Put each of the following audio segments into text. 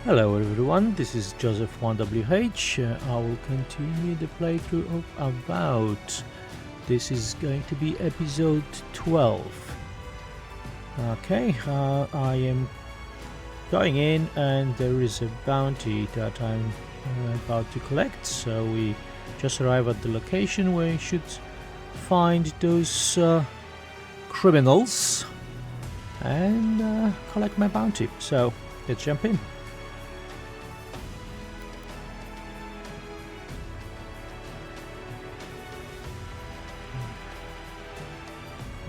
Hello everyone, this is Joseph1WH. I will continue the playthrough of Avowed. This is going to be episode 12. Okay, I am going in and there is a bounty that I'm about to collect. So we just arrived at the location where we should find those criminals and collect my bounty. So let's jump in.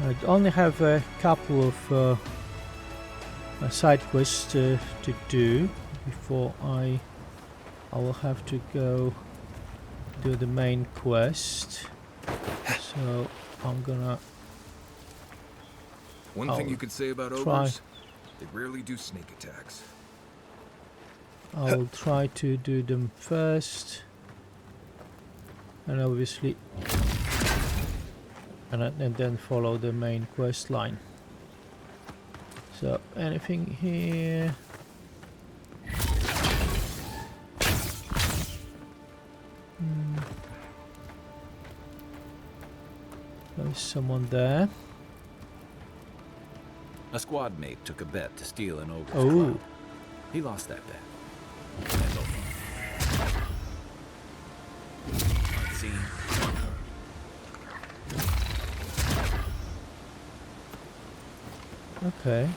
I only have a couple of side quests to do before I will have to go do the main quest. So I'm gonna. One thing you could say about ogres, they rarely do sneak attacks. I will try to do them first, and obviously. And then follow the main quest line. So anything here? There's someone there. A squad mate took a bet to steal an ogre's Oh. club. He lost that bet. See? Okay.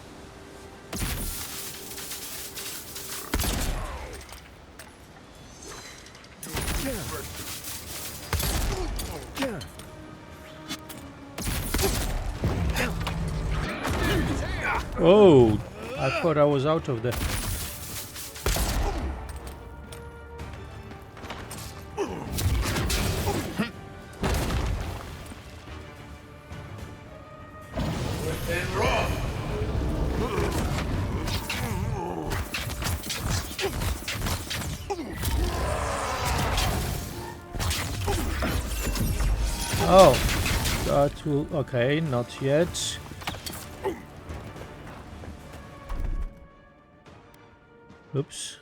Oh, I thought I was out of there. Oh, that will. Okay, not yet. Oops.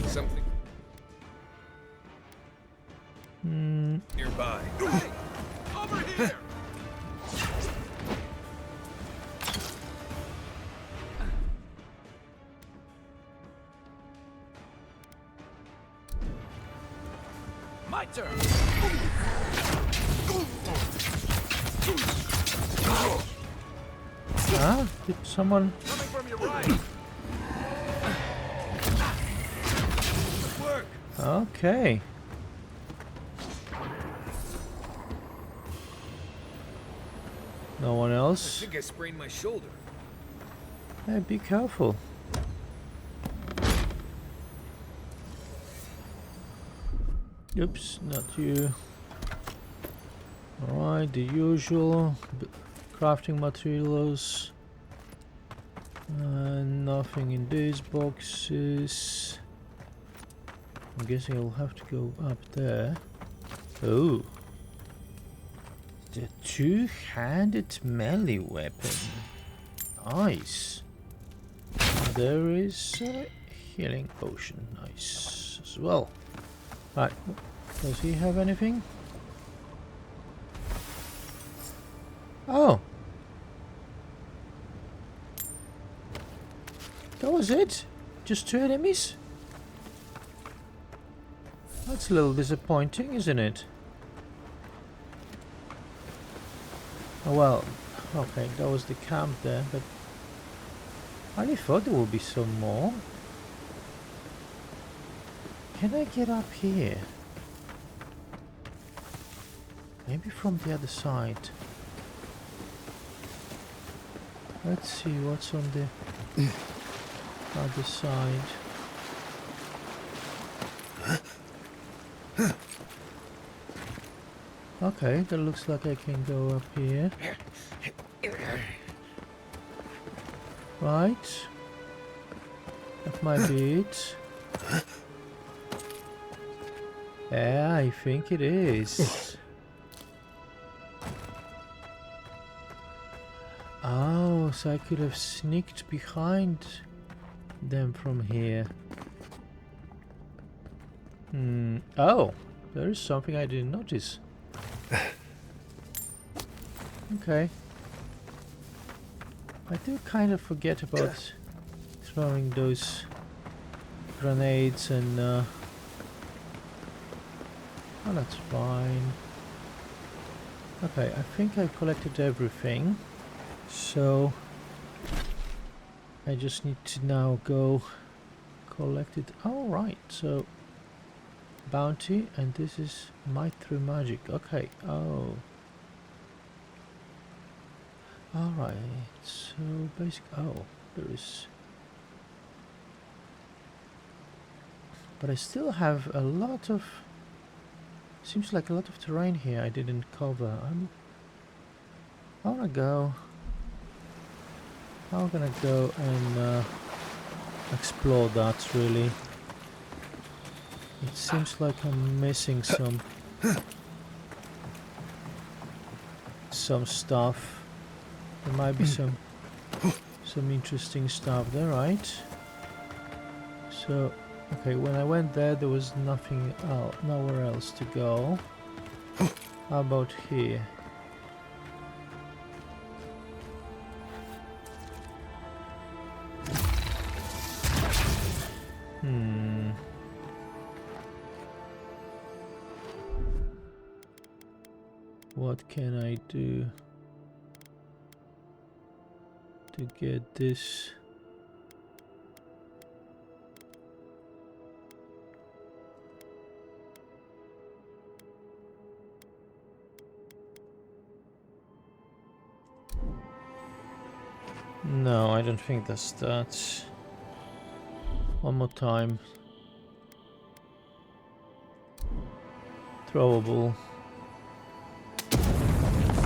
Something nearby. Hey, over here! My turn! Ah, did someone? Coming from your right! Good work! Okay. No one I else? think I sprained my shoulder. Hey, be careful. Oops, not you. Alright, the usual. Crafting materials. Nothing in these boxes. I'm guessing I'll have to go up there. Oh. The two-handed melee weapon. Nice. There is a healing potion. Nice as well. Right. Does he have anything? Oh. That was it? Just two enemies? That's a little disappointing, isn't it? Oh well, okay, that was the camp there, but I really thought there would be some more. Can I get up here? Maybe from the other side. Let's see what's on the other side. Okay, that looks like I can go up here. Right. That might be it. Yeah, I think it is. Oh, so I could have sneaked behind them from here. Oh, there is something I didn't notice. Okay. I do kind of forget about throwing those grenades and oh, that's fine. Okay, I think I collected everything, so I just need to now go collect it. All right, so bounty, and this is might through magic. Okay. Oh. All right. So basic. Oh, there is. But I still have a lot of. Seems like a lot of terrain here I didn't cover. I wanna go. I'm gonna go and explore that really. It seems like I'm missing some stuff. There might be some interesting stuff there, right? So, okay, when I went there was nothing else, nowhere else to go. How about here? What can I do to get this? No, I don't think that's that. One more time. Throwable.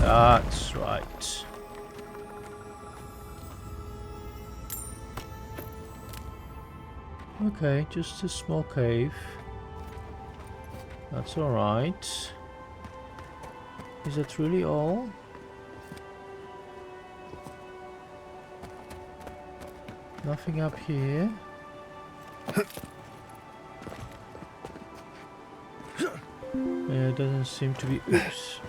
That's right. Okay, just a small cave. That's alright. Is that really all? Nothing up here. Yeah, it doesn't seem to be. Oops.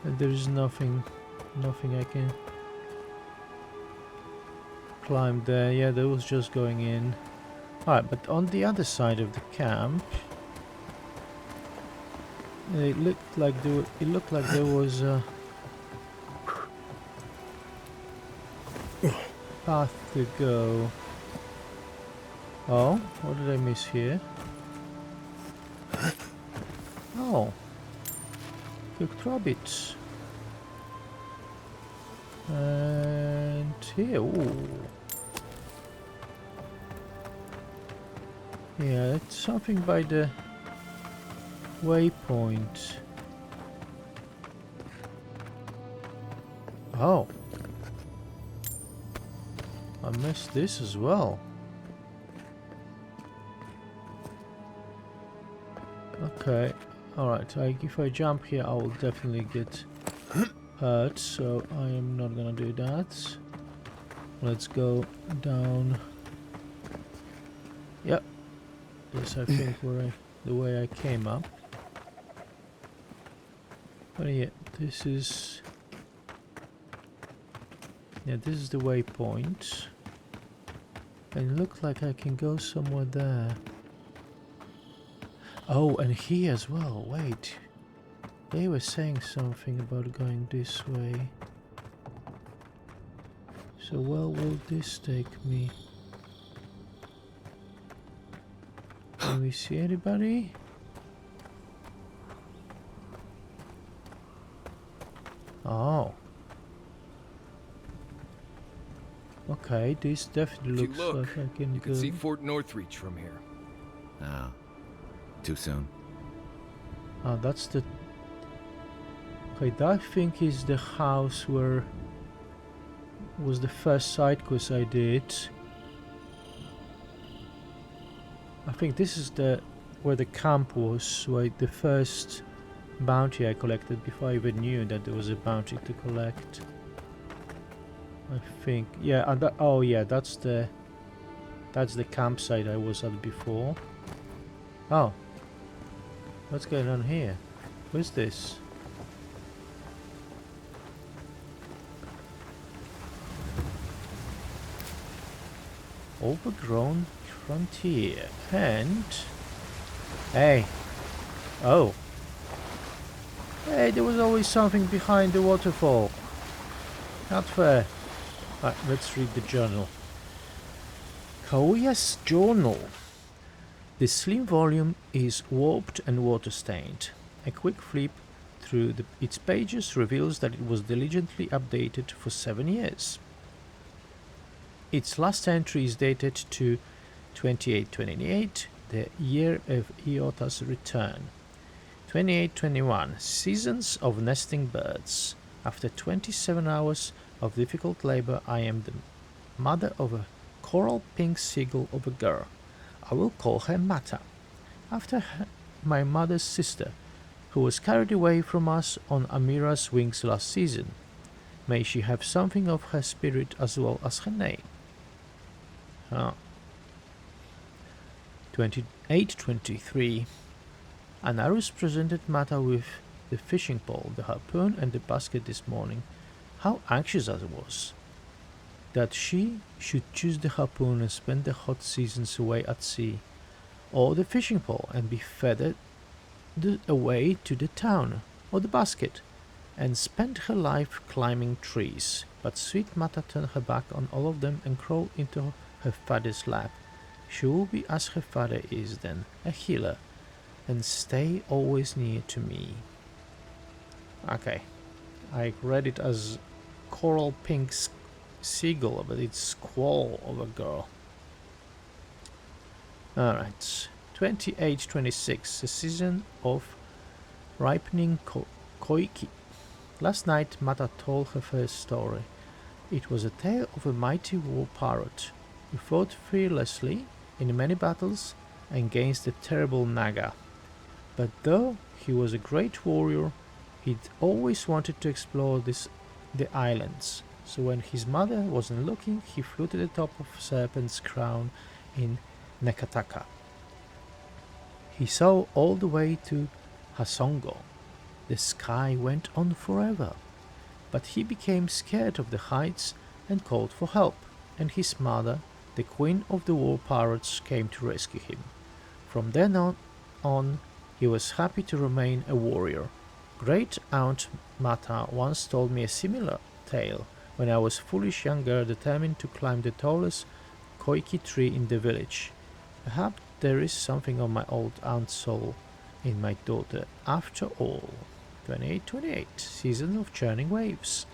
And there is nothing I can climb there. Yeah, that was just going in. Alright, but on the other side of the camp, it looked like there was a path to go. Oh, what did I miss here? Oh, cooked rabbits. And here, ooh. Yeah, it's something by the waypoint. Oh. I missed this as well. Okay, alright, if I jump here I will definitely get hurt, so I am not gonna do that. Let's go down. Yep, this I think the way I came up. But yeah, this is the waypoint. And it looks like I can go somewhere there. Oh, and here as well. Wait. They were saying something about going this way. So where will this take me? Can we see anybody? Oh. Okay, this definitely looks like I can you can see Fort Northreach from here. Oh. Too soon. Oh, that's the... Okay, that I think is the house where was the first side quest I did. I think this is where the camp was, where the first bounty I collected before I even knew that there was a bounty to collect. I think. Yeah, and that, oh yeah, that's the campsite I was at before. Oh, what's going on here? What's this? Overgrown frontier and hey, oh, hey, there was always something behind the waterfall. Not fair. Right, let's read the journal. Kaoya's journal. This slim volume is warped and water-stained. A quick flip through its pages reveals that it was diligently updated for 7 years. Its last entry is dated to 2828, the year of Eothas' return. 2821, seasons of nesting birds. After 27 hours of difficult labor, I am the mother of a coral pink seagull of a girl. I will call her Mata, after my mother's sister, who was carried away from us on Amira's wings last season. May she have something of her spirit as well as her name. 2823. Anarus presented Mata with the fishing pole, the harpoon, and the basket this morning. How anxious I was that she should choose the harpoon and spend the hot seasons away at sea, or the fishing pole and be feathered away to the town, or the basket, and spent her life climbing trees. But sweet Mata turned her back on all of them and crawled into her father's lap. She will be as her father is then, a healer, and stay always near to me. Okay, I read it as coral pink seagull, but it's squall of a girl. Alright, 2826, a season of ripening koiki. Last night Mata told her first story. It was a tale of a mighty war pirate who fought fearlessly in many battles against the terrible Naga. But though he was a great warrior, he'd always wanted to explore the islands. So when his mother wasn't looking, he flew to the top of Serpent's Crown in Nekataka. He saw all the way to Hasongo. The sky went on forever. But he became scared of the heights and called for help, and his mother, the queen of the war pirates, came to rescue him. From then on, he was happy to remain a warrior. Great Aunt Mata once told me a similar tale when I was foolish young girl determined to climb the tallest koiki tree in the village. Perhaps there is something of my old aunt's soul in my daughter after all. 2828, season of churning waves.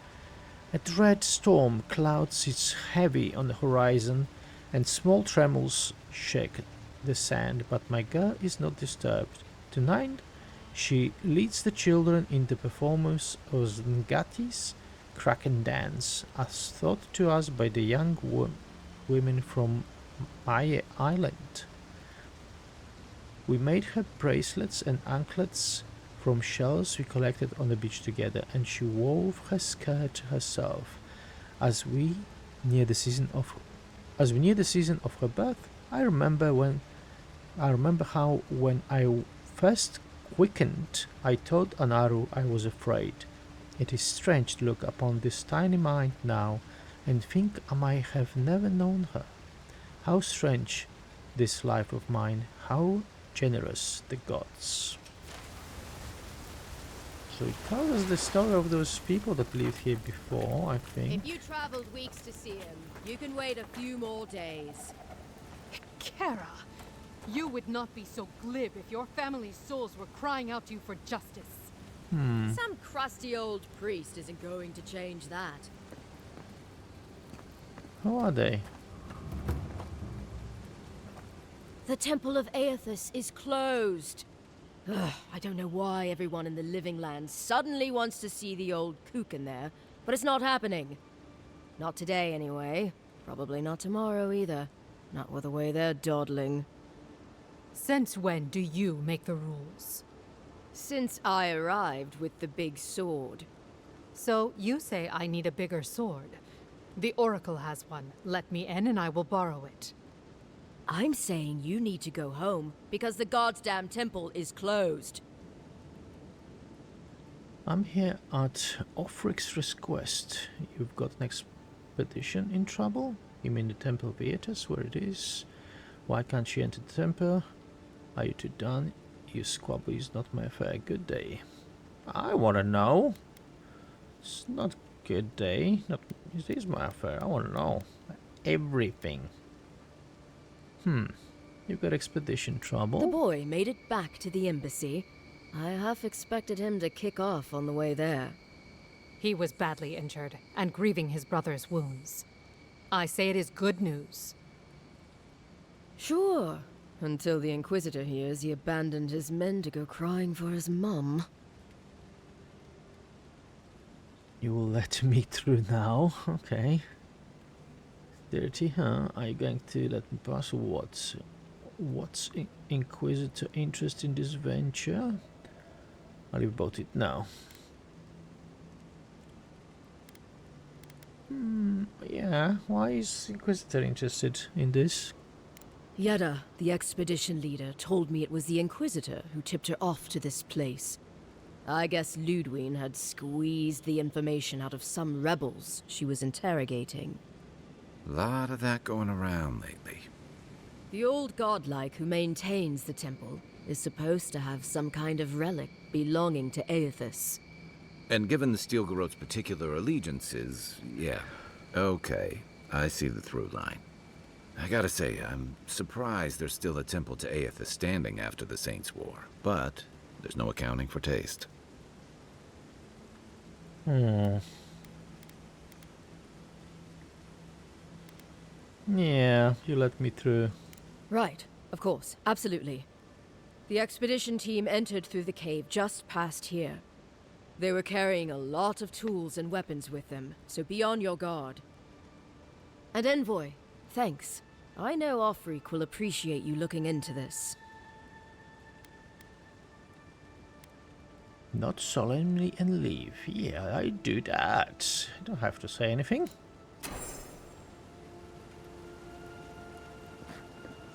A dread storm clouds its heavy on the horizon, and small tremors shake the sand, but my girl is not disturbed. Tonight she leads the children in the performance of Ngati's Kraken Dance, as taught to us by the young women from Maye Island. We made her bracelets and anklets from shells we collected on the beach together, and she wove her skirt herself. As we near the season of her birth, I remember how when I first quickened, I told Anaru I was afraid. It is strange to look upon this tiny mind now and think I might have never known her. How strange this life of mine, how generous the gods. So it tells us the story of those people that lived here before, I think. If you traveled weeks to see him, you can wait a few more days. Kara, you would not be so glib if your family's souls were crying out to you for justice. Some crusty old priest isn't going to change that. Who are they? The Temple of Eothas is closed. Ugh, I don't know why everyone in the Living Land suddenly wants to see the old kook in there, but it's not happening. Not today, anyway. Probably not tomorrow, either. Not with the way they're dawdling. Since when do you make the rules? Since I arrived with the big sword. So you say I need a bigger sword. The Oracle has one. Let me in and I will borrow it. I'm saying you need to go home because the goddamn temple is closed. I'm here at Ofryc's request. You've got an expedition in trouble? You mean the Temple of Eothas, where it is? Why can't you enter the temple? Are you too done? You squabble is not my affair. Good day. I wanna know. It's not good day. Not it is my affair. I wanna know everything. You've got expedition trouble. The boy made it back to the embassy. I half expected him to kick off on the way there. He was badly injured and grieving his brother's wounds. I say it is good news. Sure, until the Inquisitor hears he abandoned his men to go crying for his mum. You will let me through now? Okay. Dirty, huh? Are you going to let me pass or what? What's Inquisitor interest in this venture? I'll leave about it now. Yeah, why is Inquisitor interested in this? Yada, the expedition leader, told me it was the Inquisitor who tipped her off to this place. I guess Ludwine had squeezed the information out of some rebels she was interrogating. Lot of that going around lately. The old godlike who maintains the temple is supposed to have some kind of relic belonging to Eothas. And given the Stilgarot's particular allegiances, yeah. Okay, I see the through line. I gotta say, I'm surprised there's still a temple to Eothas standing after the Saints' War. But there's no accounting for taste. Yeah, you let me through. Right, of course, absolutely. The expedition team entered through the cave just past here. They were carrying a lot of tools and weapons with them, so be on your guard. And Envoy, thanks. I know Ofryc will appreciate you looking into this. Not solemnly and leave. Yeah, I do that. I don't have to say anything.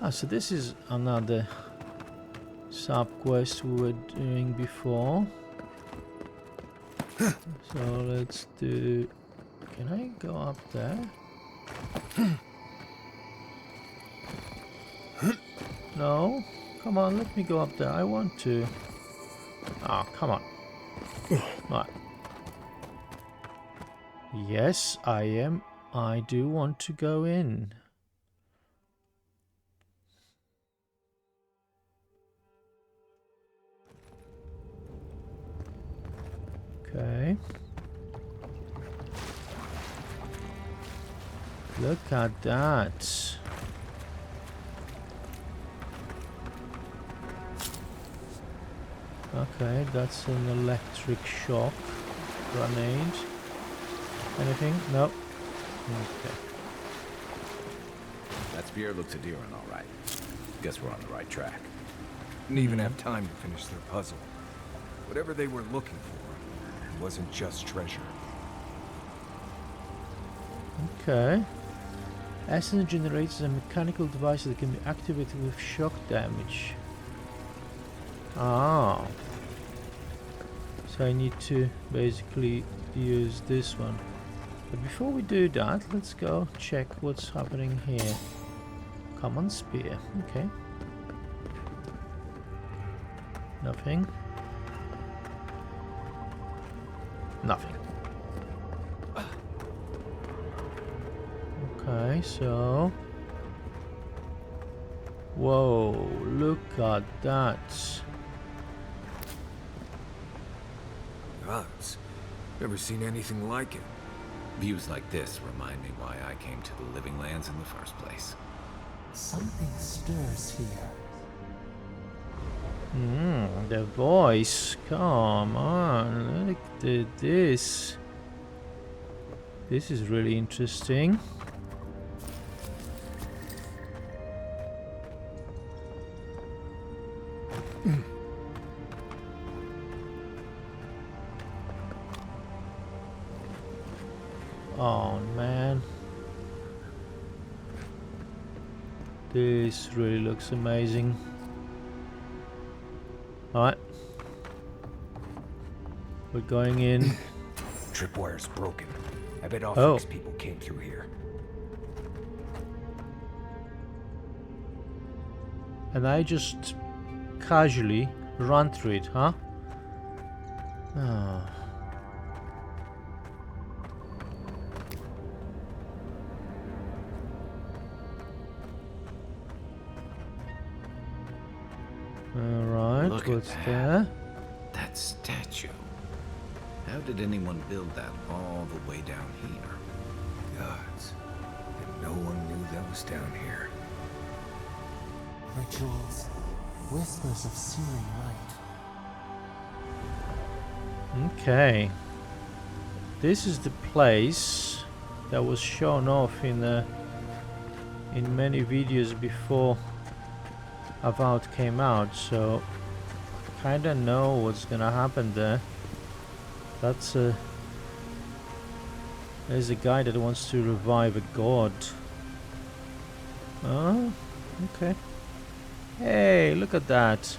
So this is another sub-quest we were doing before. So let's do... Can I go up there? No? Come on, let me go up there. I want to. Ah, come on. Right. Yes, I am. I do want to go in. Okay. Look at that. Okay, that's an electric shock grenade. Anything? No. Okay. That spear looks endearing, all right. Guess we're on the right track. Didn't even have time to finish their puzzle. Whatever they were looking for, it wasn't just treasure. Okay. Essence generates a mechanical device that can be activated with shock damage. Ah. So I need to basically use this one. But before we do that, let's go check what's happening here. Common spear. Okay. Nothing. Nothing. Okay, so... Whoa, look at that. Gods, never seen anything like it. Views like this remind me why I came to the Living Lands in the first place. Something stirs here. The voice. Come on, look at this. This is really interesting. Oh man. This really looks amazing. Alright. We're going in. Tripwire's broken. I bet Oh. Ofryc's people came through here. And I just casually run through it, huh? Oh. Alright, Look at what's that. there? That statue. How did anyone build that all the way down here? Gods. And no one knew that was down here. Rituals, whispers of searing light. Okay. This is the place that was shown off in many videos before Avowed came out, so kinda know what's gonna happen there. That's there's a guy that wants to revive a god. Oh, okay. Hey, look at that.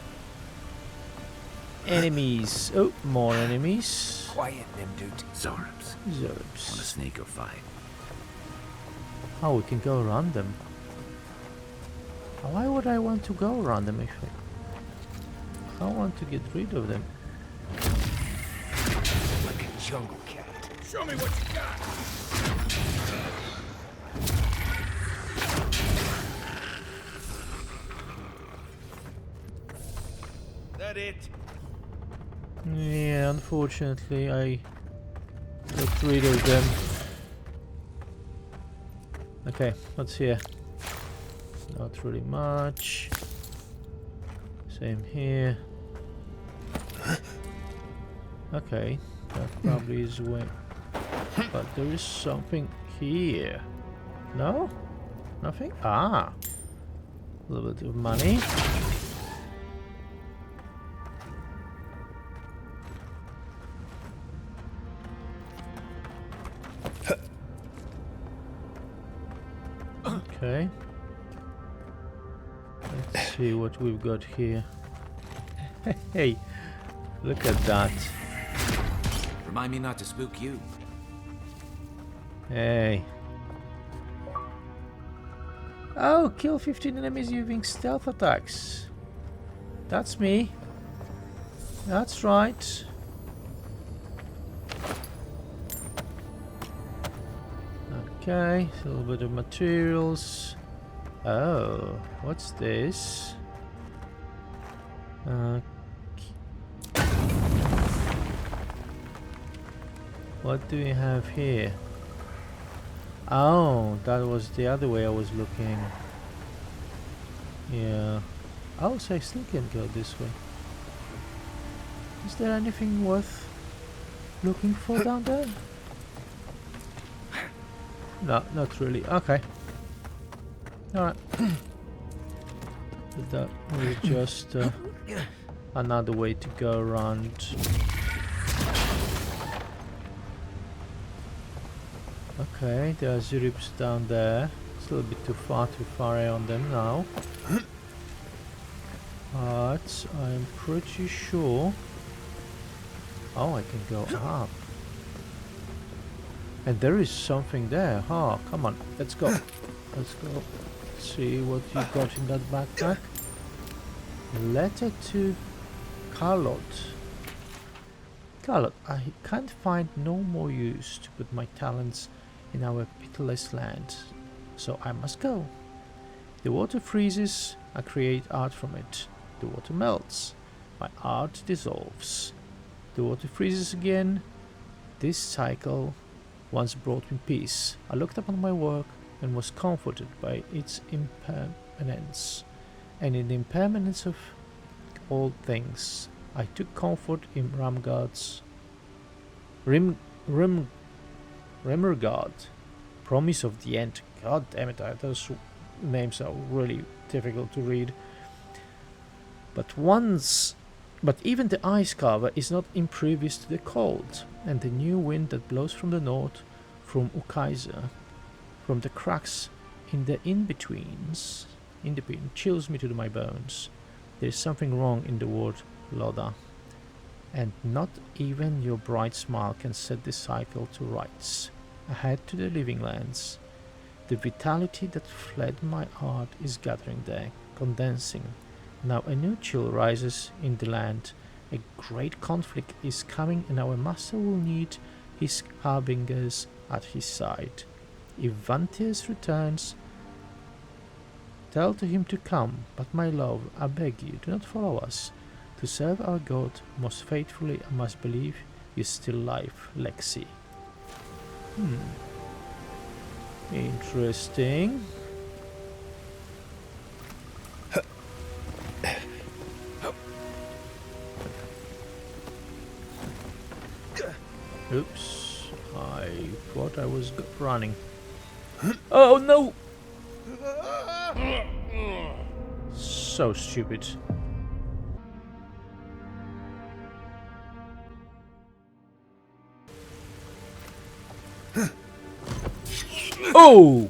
Enemies. Oh, more enemies. Quiet, Nimdut. Zarps. Want a Zerbs. sneak or fight? Oh, we can go around them. Why would I want to go around them if I want to get rid of them? Like a jungle cat. Show me what you got. That it? Yeah, unfortunately I got rid of them. Okay, what's here? Not really much. Same here. Okay, that probably is way. But there is something here. No? Nothing? Ah! A little bit of money. Okay. Let's see what we've got here. Hey, look at that. Remind me not to spook you. Hey. Oh, kill 15 enemies using stealth attacks. That's me. That's right. Okay, a little bit of materials. Oh, what's this? What do we have here? Oh, that was the other way I was looking. Yeah. Oh, so I still can go this way. Is there anything worth looking for down there? No, not really. Okay. Alright. That was just another way to go around. Okay, there are Zurips down there. It's a little bit too far on them now. But I'm pretty sure. Oh, I can go up. And there is something there. Oh, come on, let's go. Let's go. See what you got in that backpack. Letter to Carlot. Carlot, I can't find no more use to put my talents in our pitiless land, so I must go. The water freezes, I create art from it. The water melts, my art dissolves. The water freezes again. This cycle once brought me peace. I looked upon my work and was comforted by its impermanence, and in the impermanence of all things, I took comfort in Remergard, promise of the end. God damn it, those names are really difficult to read. But even the ice carver is not impervious to the cold, and the new wind that blows from the north, from Ukaiser, from the cracks in the in-betweens, independent, chills me to my bones. There is something wrong in the world, Loda, and not even your bright smile can set the cycle to rights. Ahead to the living lands. The vitality that fled my heart is gathering there, condensing. Now a new chill rises in the land. A great conflict is coming, and our master will need his harbingers at his side. If Vantius returns, tell to him to come, but my love, I beg you, do not follow us. To serve our god most faithfully, I must believe you still live, Lexi. Interesting. Oops, I thought I was running. Oh no! So stupid. Oh!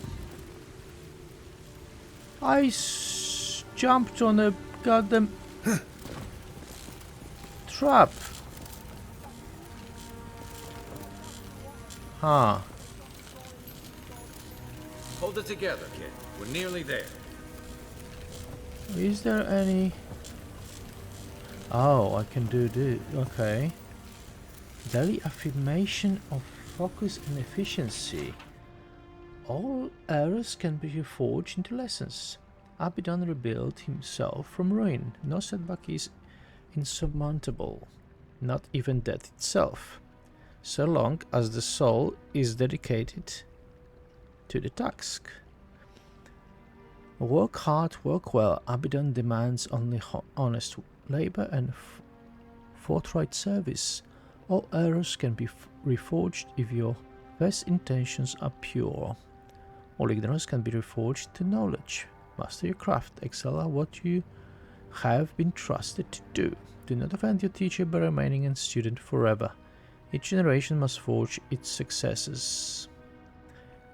I jumped on a goddamn trap. Huh. Hold it together, kid. We're nearly there. Is there any... Oh, I can do this. Okay. Daily affirmation of focus and efficiency. All errors can be reforged into lessons. Abaddon rebuilt himself from ruin. No setback is insurmountable, not even death itself, so long as the soul is dedicated to the task. Work hard, work well. Abaddon demands only honest labor and forthright service. All errors can be reforged if your best intentions are pure. All ignorance can be reforged to knowledge. Master your craft, excel at what you have been trusted to do. Do not offend your teacher by remaining a student forever. Each generation must forge its successors.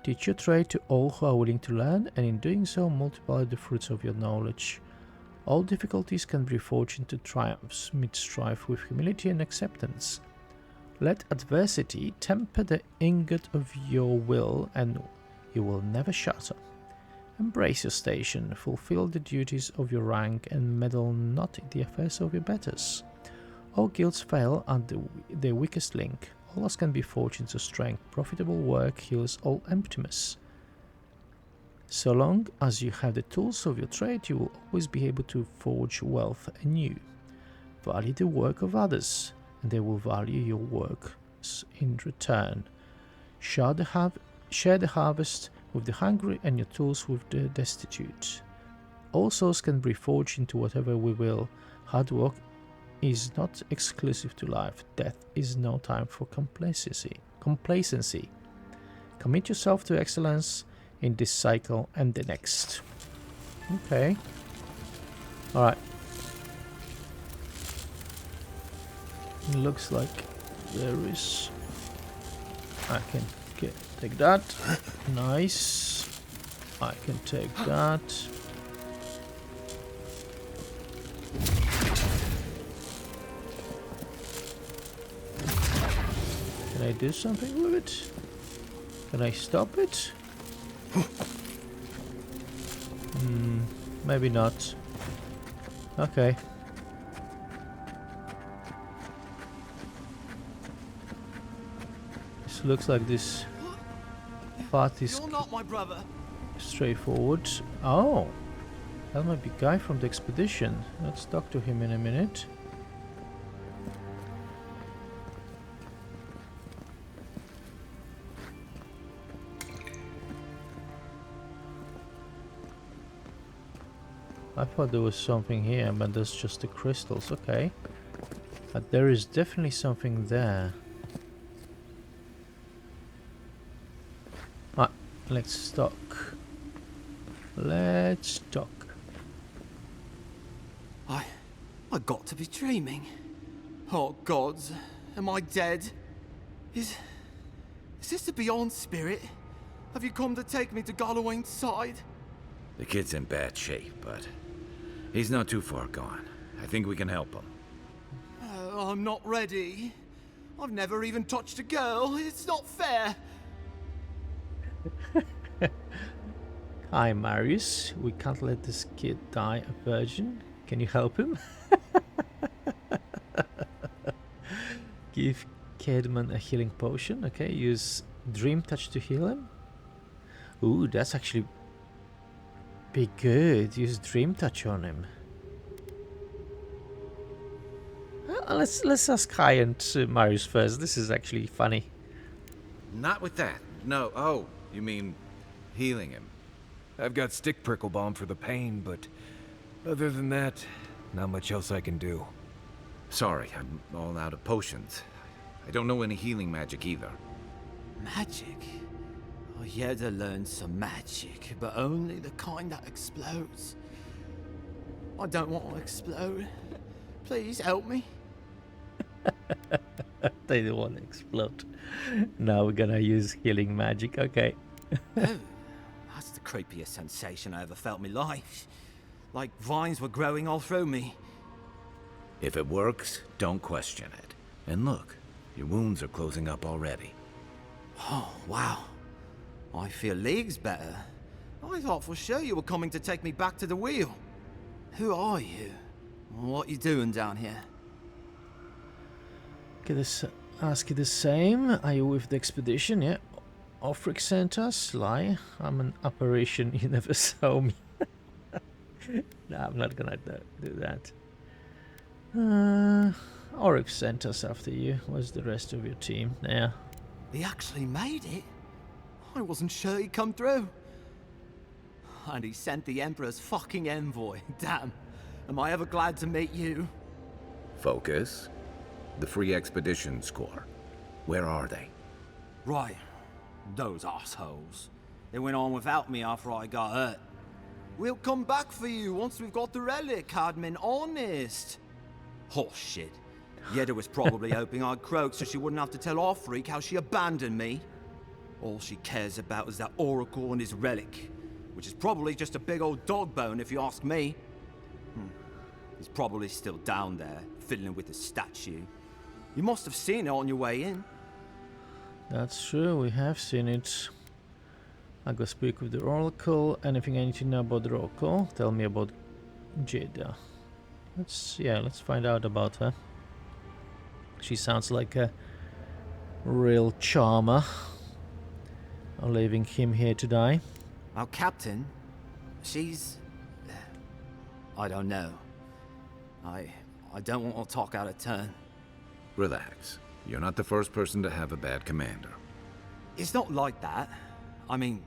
Teach your trade to all who are willing to learn, and in doing so multiply the fruits of your knowledge. All difficulties can be forged into triumphs. Meet strife with humility and acceptance. Let adversity temper the ingot of your will, and you will never shatter. Embrace your station, fulfill the duties of your rank, and meddle not in the affairs of your betters. All guilds fail at the weakest link. All loss can be forged into strength. Profitable work heals all emptiness. So long as you have the tools of your trade, you will always be able to forge wealth anew. Value the work of others, and they will value your work in return. Share the harvest with the hungry, and your tools with the destitute. All souls can be forged into whatever we will. Hard work is not exclusive to life. Death is no time for complacency. Commit yourself to excellence in this cycle and the next. Okay. Alright. Looks like there is... I can take that. Nice. I can take that. Can I do something with it? Can I stop it? Maybe not. Okay. This looks like this path is not my brother. straightforward. Oh, that might be guy from the expedition. Let's talk to him in a minute. I thought there was something here, but that's just the crystals. Okay, but there is definitely something there. Ah, let's talk. Let's talk. I got to be dreaming. Oh gods, am I dead? Is this the beyond spirit? Have you come to take me to Galawain's side? The kid's in bad shape, but he's not too far gone. I think we can help him. I'm not ready. I've never even touched a girl. It's not fair. Hi, Marius. We can't let this kid die a virgin. Can you help him? Give Kidman a healing potion. Okay, use Dream Touch to heal him. Ooh, that's actually be good. Use Dream Touch on him. Let's ask Kai and Marius first. This is actually funny. Not with that. No. Oh, you mean healing him? I've got stick prickle balm for the pain, but other than that, not much else I can do. Sorry, I'm all out of potions. I don't know any healing magic either. Magic? I had to learn some magic, but only the kind that explodes. I don't want to explode. Please help me. They don't want to explode. Now we're gonna use healing magic. Okay. Oh, that's the creepiest sensation I ever felt in my life. Like vines were growing all through me. If it works, don't question it. And look, your wounds are closing up already. Oh, wow. I feel leagues better. I thought for sure you were coming to take me back to the wheel. Who are you? What you doing down here? Could ask you the same. Are you with the expedition? Yeah. Ofryc sent us. Lie. I'm an apparition. You never saw me. No, I'm not gonna do that. Ofryc sent us after you. Where's the rest of your team? Yeah. He actually made it? I wasn't sure he'd come through. And he sent the Emperor's fucking envoy. Damn. Am I ever glad to meet you? Focus. The Free Expedition Score. Where are they? Right. Those assholes. They went on without me after I got hurt. We'll come back for you once we've got the relic, Admin. Honest. Horse shit. Yeda was probably hoping I'd croak so she wouldn't have to tell Ofryc how she abandoned me. All she cares about is that oracle and his relic, which is probably just a big old dog bone if you ask me. He's probably still down there, fiddling with the statue. You must have seen it on your way in. That's true. We have seen it. I'll go speak with the oracle. Anything I need to know about the oracle? Tell me about Jada. Let's find out about her. She sounds like a real charmer. I'm leaving him here to die. Our captain, she's... I don't know. I don't want to talk out of turn. Relax. You're not the first person to have a bad commander. It's not like that. I mean,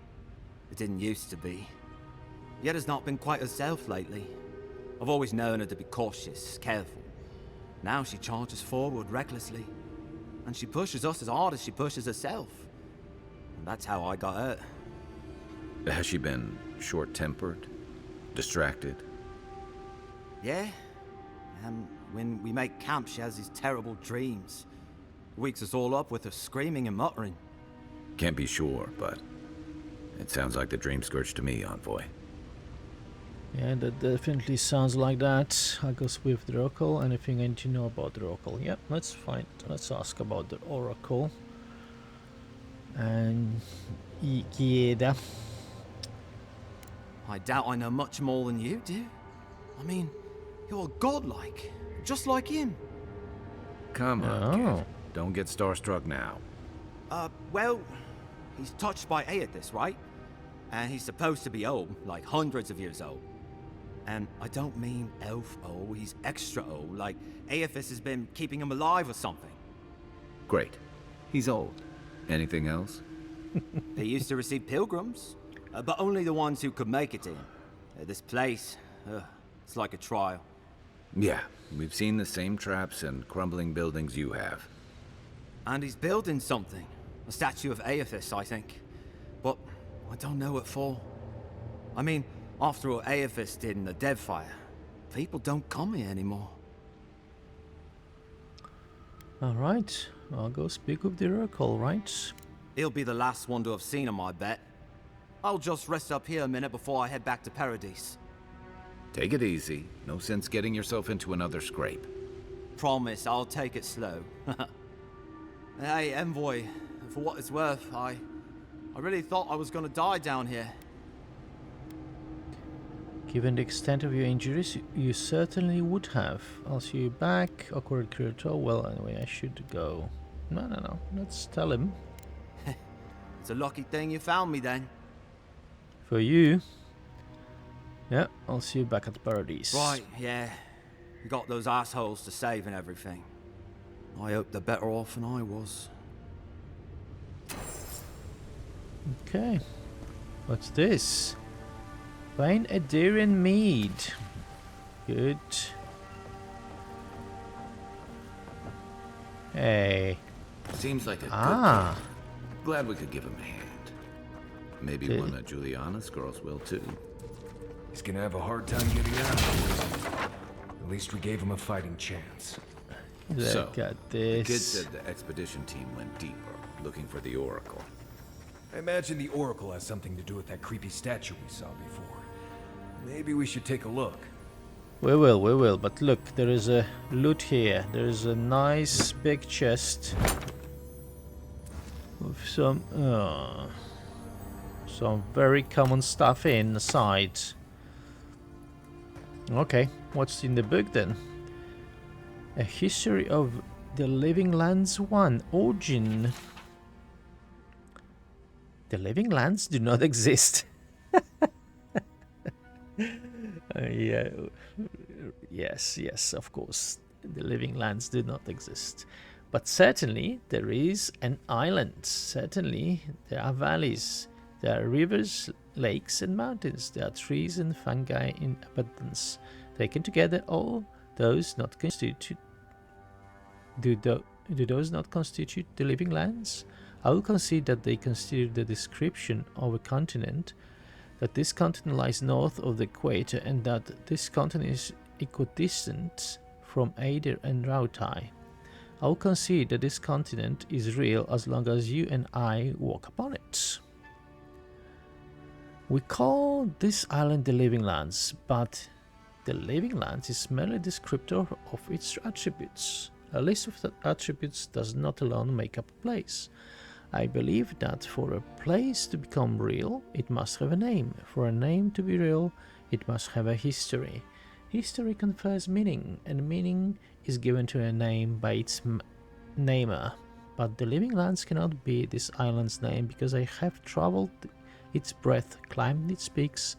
it didn't used to be. Yeda's not been quite herself lately. I've always known her to be cautious, careful. Now she charges forward recklessly. And she pushes us as hard as she pushes herself. And that's how I got hurt. Has she been short-tempered? Distracted? Yeah. When we make camp, she has these terrible dreams. Wakes us all up with her screaming and muttering. Can't be sure, but it sounds like the Dream Scourge to me, Envoy. Yeah, that definitely sounds like that. I'll go with the oracle. Anything I need to know about the oracle? Yep, let's ask about the oracle. And Ikieda. I doubt I know much more than you do. I mean, you're godlike, just like him. Come on, kid. Don't get starstruck now. Well, he's touched by Eothas, right? And he's supposed to be old, like hundreds of years old. And I don't mean elf old, he's extra old, like Eothas has been keeping him alive or something. Great. He's old. Anything else? He used to receive pilgrims, but only the ones who could make it to him. This place, it's like a trial. Yeah, we've seen the same traps and crumbling buildings you have. And he's building something. A statue of Eothas, I think. But I don't know what for. I mean, after what Eothas did in the Deadfire, people don't come here anymore. Alright, I'll go speak with the oracle, right? He'll be the last one to have seen him, I bet. I'll just rest up here a minute before I head back to Paradise. Take it easy. No sense getting yourself into another scrape. Promise, I'll take it slow. Hey, Envoy, for what it's worth, I really thought I was gonna die down here. Given the extent of your injuries, you certainly would have. I'll see you back. Awkward creator. Well, anyway, I should go. No. Let's tell him. It's a lucky thing you found me then. For you. Yeah, I'll see you back at Paradise. Right, yeah. Got those assholes to save and everything. I hope they're better off than I was. Okay. What's this? Fine Adarian mead. Good. Hey. Seems like a good Ah. kid. Glad we could give him a hand. Maybe Did- one of Juliana's girls will too. He's gonna have a hard time getting out. At least we gave him a fighting chance. Look at the kid this. said the expedition team went deeper, looking for the Oracle. I imagine the Oracle has something to do with that creepy statue we saw before. Maybe we should take a look. We will. But look, there is a loot here. There is a nice big chest with some very common stuff inside. Okay, what's in the book then? A history of the Living Lands 1 origin. The Living Lands do not exist. Yeah, yes, of course. The Living Lands do not exist. But certainly there is an island. Certainly there are valleys. There are rivers, lakes and mountains. There are trees and fungi in abundance. Taken together, all those not constitute... Do those not constitute the Living Lands? I will concede that they constitute the description of a continent, that this continent lies north of the equator, and that this continent is equidistant from Ader and Rautai. I will concede that this continent is real as long as you and I walk upon it. We call this island the Living Lands, but the Living Lands is merely a descriptor of its attributes. A list of the attributes does not alone make up a place. I believe that for a place to become real, it must have a name. For a name to be real, it must have a history. History confers meaning, and meaning is given to a name by its namer. But the Living Lands cannot be this island's name, because I have travelled its breadth, climbed its peaks,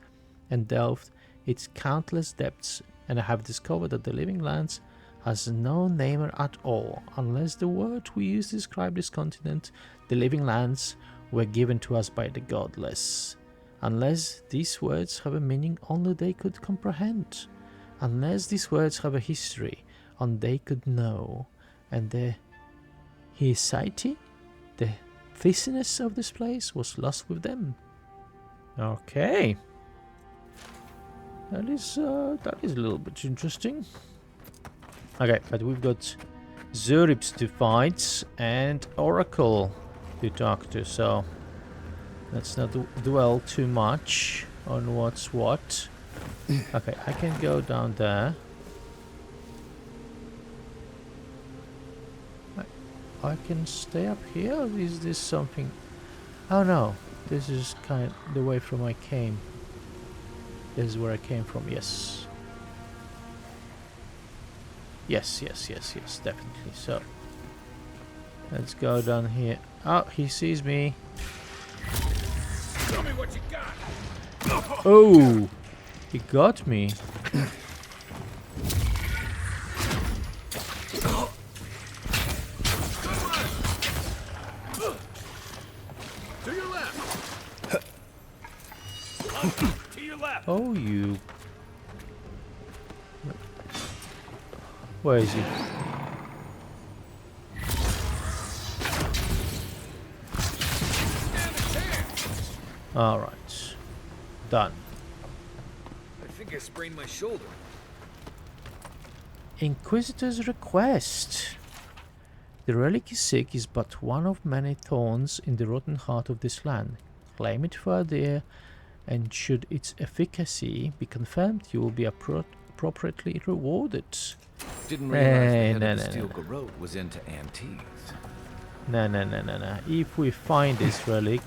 and delved its countless depths, and I have discovered that the Living Lands has no namer at all, unless the word we use to describe this continent, the Living Lands, were given to us by the godless. Unless these words have a meaning only they could comprehend. Unless these words have a history only they could know. And the Hisaiti, the thickness of this place, was lost with them. Okay. That is a little bit interesting. Okay, but we've got Zurips to fight and Oracle to talk to, so let's not dwell too much on what's what. Okay, I can go down there. I can stay up here, or is this something? Oh no, this is kind of the way from I came. This is where I came from, yes. Yes, definitely. So, let's go down here. Oh, he sees me. Show me what you got. Oh, he got me. To your left. To your left. Oh, you. Where is he? Alright. Done. I think I sprained my shoulder. Inquisitor's request. The relic you seek is but one of many thorns in the rotten heart of this land. claim it for there, and should its efficacy be confirmed, you will be appropriately rewarded. Didn't realize the head no, of the no, steel no. garrote was into antiques. No. If we find this relic,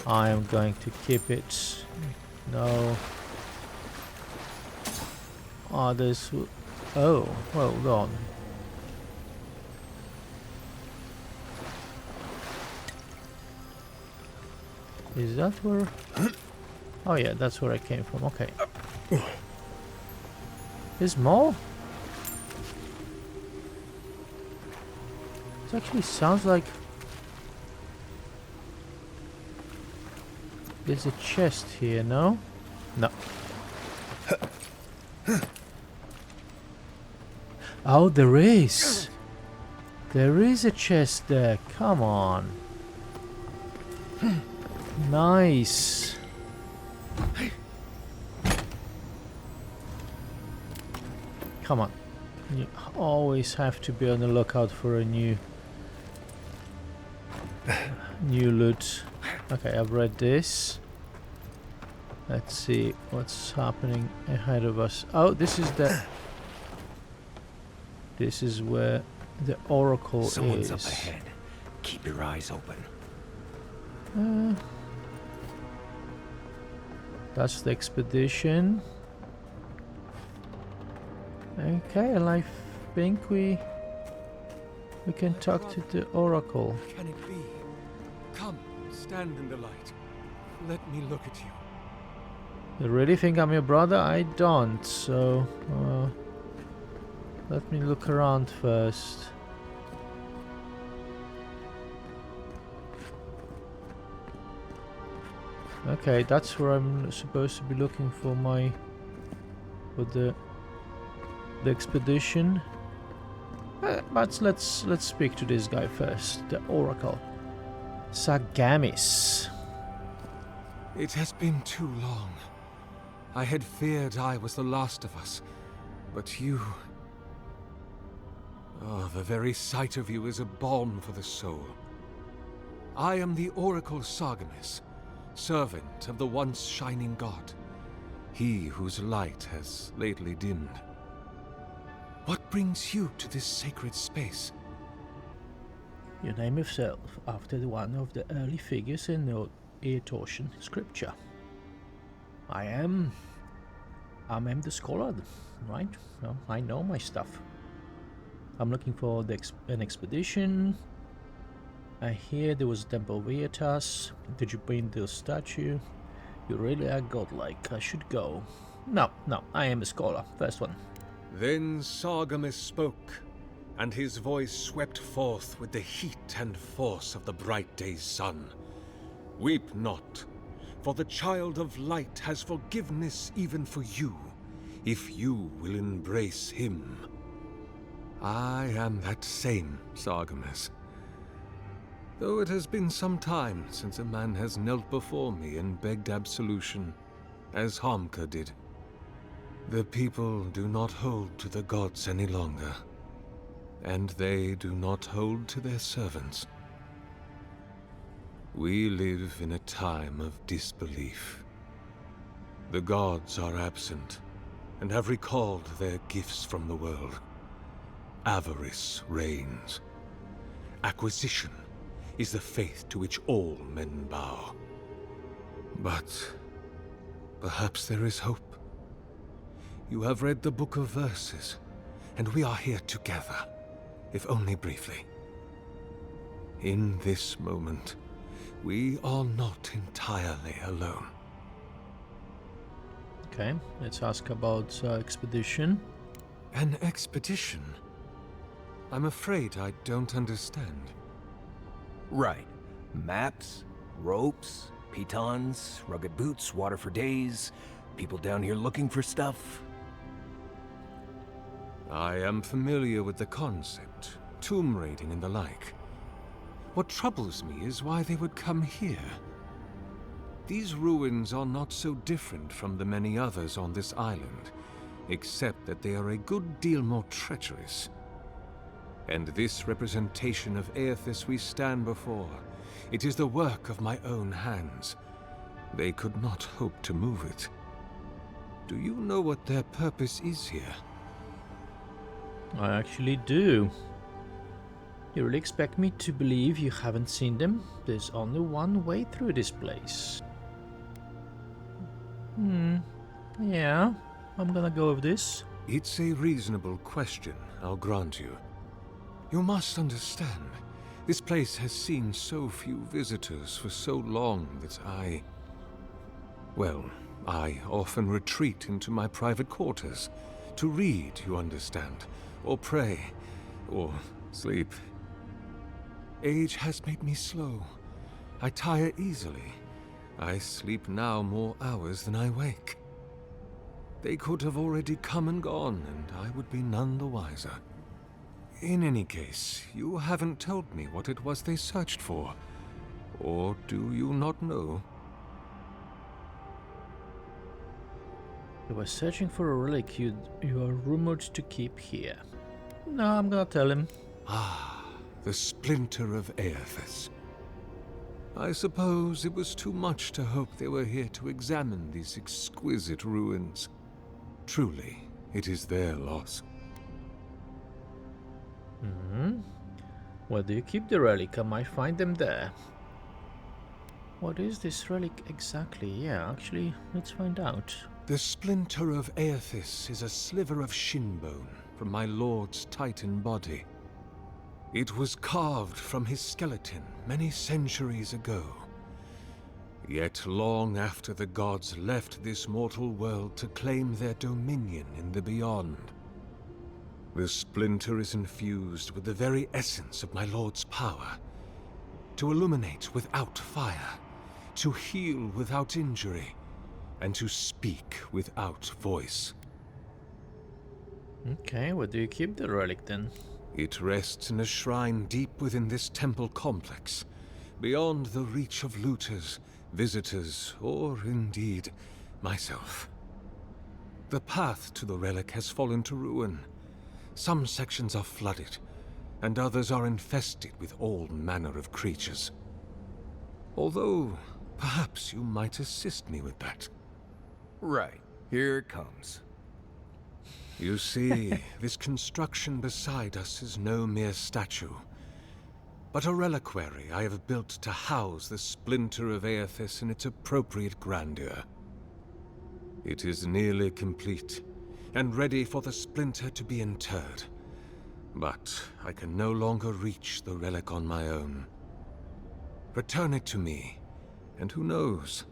I am going to keep it. No. Others will... Oh, hold on. Is that where... Oh yeah, that's where I came from. Okay. There's more? It actually sounds like... There's a chest here, no? No. Oh, there is! There is a chest there, come on. Nice. Come on. You always have to be on the lookout for a new loot. Okay, I've read this. Let's see what's happening ahead of us. Oh, this is the... This is where the Oracle Someone's is. up ahead. Keep your eyes open. That's the expedition. Okay, and I think we can talk to the Oracle. Can it be? Come, stand in the light. Let me look at you. You really think I'm your brother? I don't, so... let me look around first. Okay, that's where I'm supposed to be looking for my... for the expedition. But let's speak to this guy first, the Oracle. Sargamis. It has been too long. I had feared I was the last of us, but you... Oh, the very sight of you is a balm for the soul. I am the Oracle Sargamis, servant of the once shining god, he whose light has lately dimmed. What brings you to this sacred space? You name yourself after one of the early figures in the Eothasian scripture. I am the scholar, right? Well, I know my stuff. I'm looking for an expedition. I hear there was a temple of Eothas. Did you bring the statue? You really are godlike. I should go. No, I am a scholar. First one. Then Sargamis spoke, and his voice swept forth with the heat and force of the bright day's sun. Weep not, for the child of light has forgiveness even for you, if you will embrace him. I am that same Sargamis. Though it has been some time since a man has knelt before me and begged absolution, as Hamka did. The people do not hold to the gods any longer, and they do not hold to their servants. We live in a time of disbelief. The gods are absent, and have recalled their gifts from the world. Avarice reigns. Acquisition is the faith to which all men bow. But perhaps there is hope. You have read the Book of Verses, and we are here together, if only briefly. In this moment, we are not entirely alone. Okay, let's ask about expedition. An expedition? I'm afraid I don't understand. Right. Maps, ropes, pitons, rugged boots, water for days, people down here looking for stuff. I am familiar with the concept, tomb raiding and the like. What troubles me is why they would come here. These ruins are not so different from the many others on this island, except that they are a good deal more treacherous. And this representation of Eothas we stand before It is the work of my own hands. They could not hope to move it. Do you know what their purpose is here? I actually do. You really expect me to believe you haven't seen them? There's only one way through this place. Yeah, I'm gonna go with this. It's a reasonable question, I'll grant you. You must understand, this place has seen so few visitors for so long that I often retreat into my private quarters. To read, you understand, or pray, or sleep. Age has made me slow. I tire easily. I sleep now more hours than I wake. They could have already come and gone, and I would be none the wiser. In any case, you haven't told me what it was they searched for. Or do you not know? They were searching for a relic you are rumored to keep here. No, I'm gonna tell him. Ah, the splinter of Eothas. I suppose it was too much to hope they were here to examine these exquisite ruins. Truly, it is their loss. Where do you keep the relic? I might find them there. What is this relic exactly? Yeah, actually, let's find out. The splinter of Eothas is a sliver of shinbone from my lord's titan body. It was carved from his skeleton many centuries ago. Yet long after the gods left this mortal world to claim their dominion in the beyond, the splinter is infused with the very essence of my lord's power. To illuminate without fire, to heal without injury, and to speak without voice. Okay, where do you keep the relic then? It rests in a shrine deep within this temple complex, beyond the reach of looters, visitors, or indeed, myself. The path to the relic has fallen to ruin. Some sections are flooded, and others are infested with all manner of creatures. Although, perhaps you might assist me with that. Right. Here it comes. You see, this construction beside us is no mere statue, but a reliquary I have built to house the splinter of Eothas in its appropriate grandeur. It is nearly complete, and ready for the splinter to be interred. But I can no longer reach the relic on my own. Return it to me, and who knows,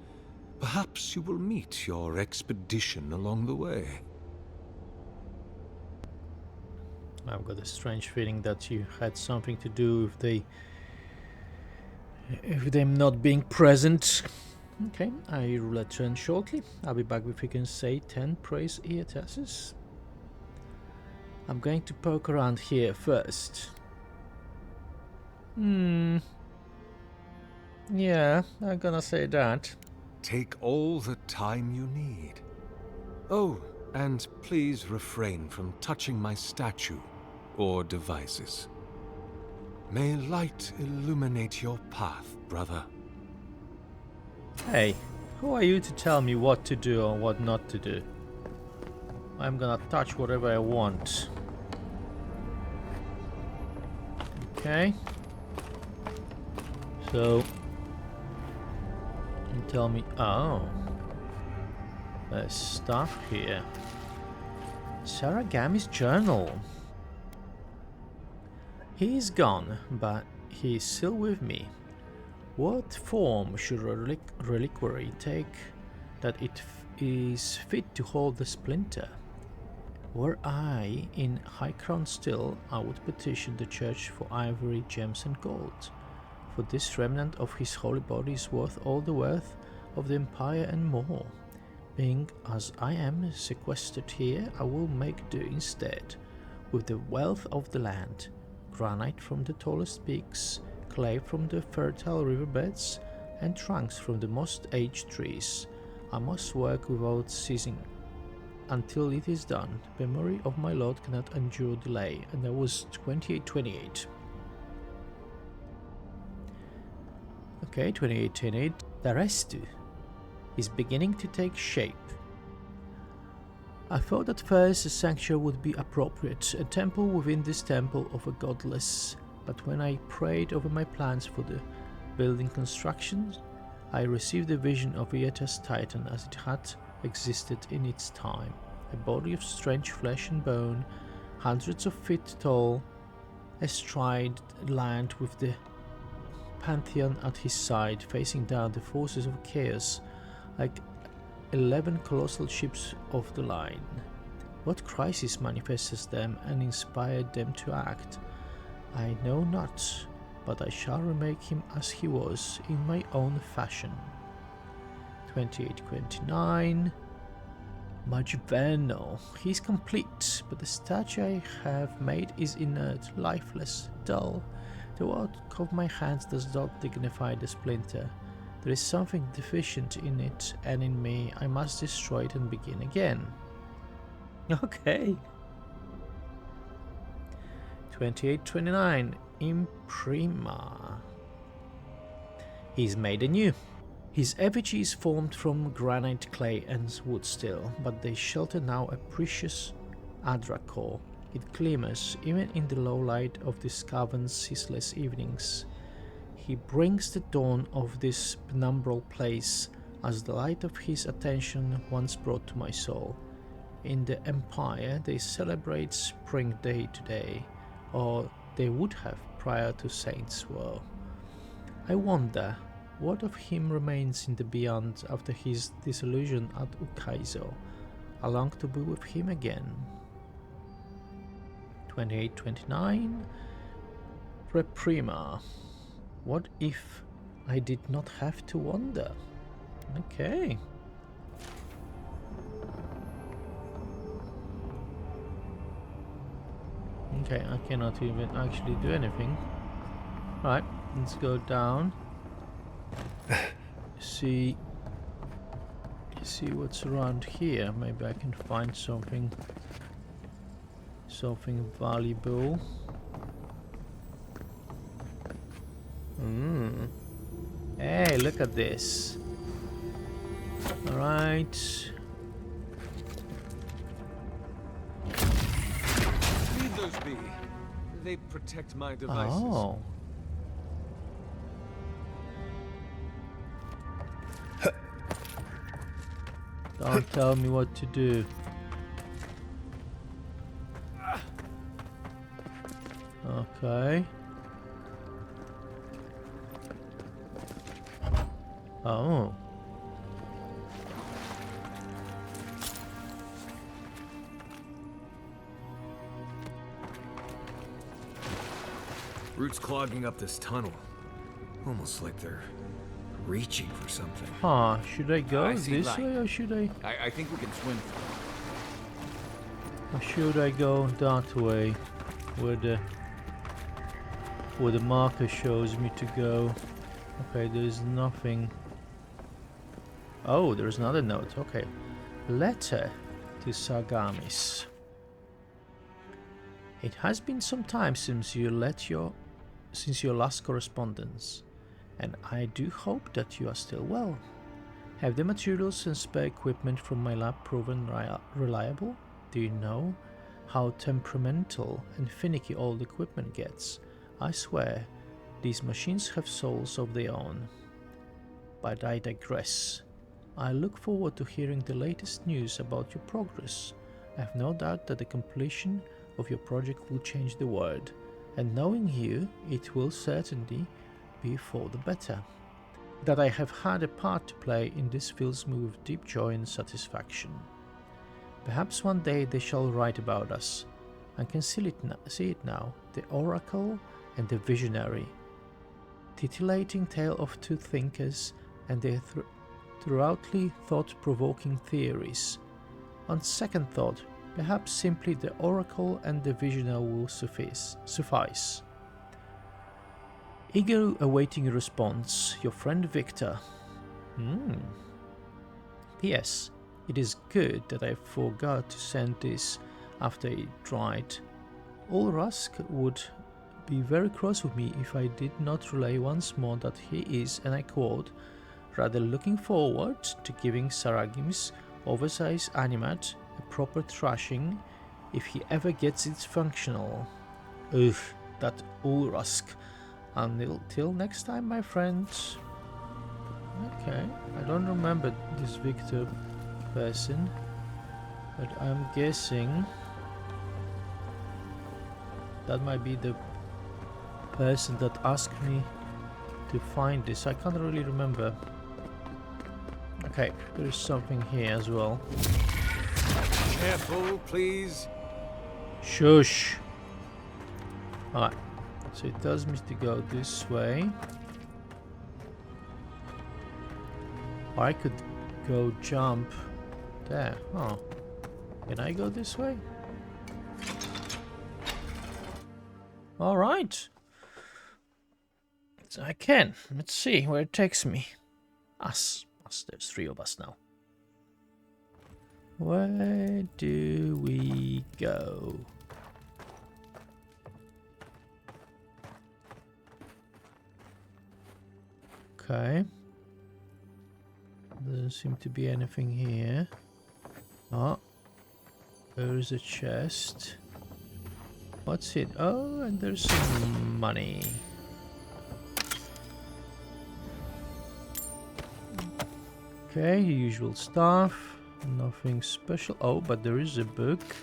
perhaps you will meet your expedition along the way. I've got a strange feeling that you had something to do with them not being present. Okay, I will return shortly. I'll be back if we can say 10 praise Eothas. I'm going to poke around here first. Yeah, I'm gonna say that. Take all the time you need. Oh, and please refrain from touching my statue or devices. May light illuminate your path, brother. Hey, who are you to tell me what to do or what not to do? I'm gonna touch whatever I want. Okay. So, you tell me. Oh, there's stuff here. Sargamis' journal. He is gone, but he is still with me. What form should a reliquary take that it is fit to hold the splinter? Were I in High Crown still, I would petition the church for ivory, gems and gold. For this remnant of his holy body is worth all the worth of the empire and more. Being as I am sequestered here, I will make do instead with the wealth of the land. Granite from the tallest peaks, clay from the fertile riverbeds, and trunks from the most aged trees. I must work without ceasing until it is done. The memory of my lord cannot endure delay. And that was 2828. Okay, 2828. The Restu is beginning to take shape. I thought at first a sanctuary would be appropriate, a temple within this temple of a godless, but when I prayed over my plans for the building constructions, I received a vision of Eothas Titan as it had existed in its time, a body of strange flesh and bone, hundreds of feet tall, astride land with the Pantheon at his side, facing down the forces of chaos like 11 colossal ships of the line. What crisis manifested them and inspired them to act, I know not, but I shall remake him as he was, in my own fashion. 2829. Majveno. He is complete, but the statue I have made is inert, lifeless, dull. The work of my hands does not dignify the splinter. There is something deficient in it and in me. I must destroy it and begin again. Okay. 2829. Imprima. He's made anew. His effigy is formed from granite, clay and wood still, but they shelter now a precious Adra core. It glimmers even in the low light of this cavern's ceaseless evenings. He brings the dawn of this penumbral place as the light of his attention once brought to my soul. In the Empire they celebrate Spring Day today, or they would have prior to Saints' War. I wonder what of him remains in the beyond after his disillusion at Ukaizo. I long to be with him again. 2829. Reprima. What if I did not have to wonder? Okay. Okay, I cannot even actually do anything. Right, let's go down. See what's around here. Maybe I can find something valuable. Hey, look at this. All right. Leave those be. They protect my devices. Oh. Don't tell me what to do. Okay. Oh. Roots clogging up this tunnel. Almost like they're reaching for something. Huh, should I go I see this light. way or should I I think we can swim. go that way where the marker shows me to go? Okay, there's nothing. Oh, there's another note. Okay. Letter to Sargamis. It has been some time since your last correspondence, and I do hope that you are still well. Have the materials and spare equipment from my lab proven reliable? Do you know how temperamental and finicky all the equipment gets? I swear, these machines have souls of their own. But I digress. I look forward to hearing the latest news about your progress. I have no doubt that the completion of your project will change the world, and knowing you, it will certainly be for the better. That I have had a part to play in this fills me with deep joy and satisfaction. Perhaps one day they shall write about us. I can see it now, the Oracle and the Visionary. Titillating tale of two thinkers and their throughoutly thought-provoking theories. On second thought, perhaps simply the Oracle and the Visionary will suffice. Eager awaiting a response, your friend Victor. P.S. It is good that I forgot to send this after it dried. All Rusk would be very cross with me if I did not relay once more that he is, and I quote, rather looking forward to giving Sargamis' oversized animat a proper thrashing if he ever gets it functional. Ugh, that Ulrusk. Until next time, my friends. Okay, I don't remember this Victor person, but I'm guessing that might be the person that asked me to find this. I can't really remember. Okay, there's something here as well. Careful, please. Shush! Alright, so it tells me to go this way. Or I could go jump there. Oh, can I go this way? Alright. So I can. Let's see where it takes me. Us. There's 3 of us now. Where do we go? Okay. Doesn't seem to be anything here. Oh. There's a chest. What's it? Oh, and there's some money. Okay, usual stuff. Nothing special. Oh, but there is a book.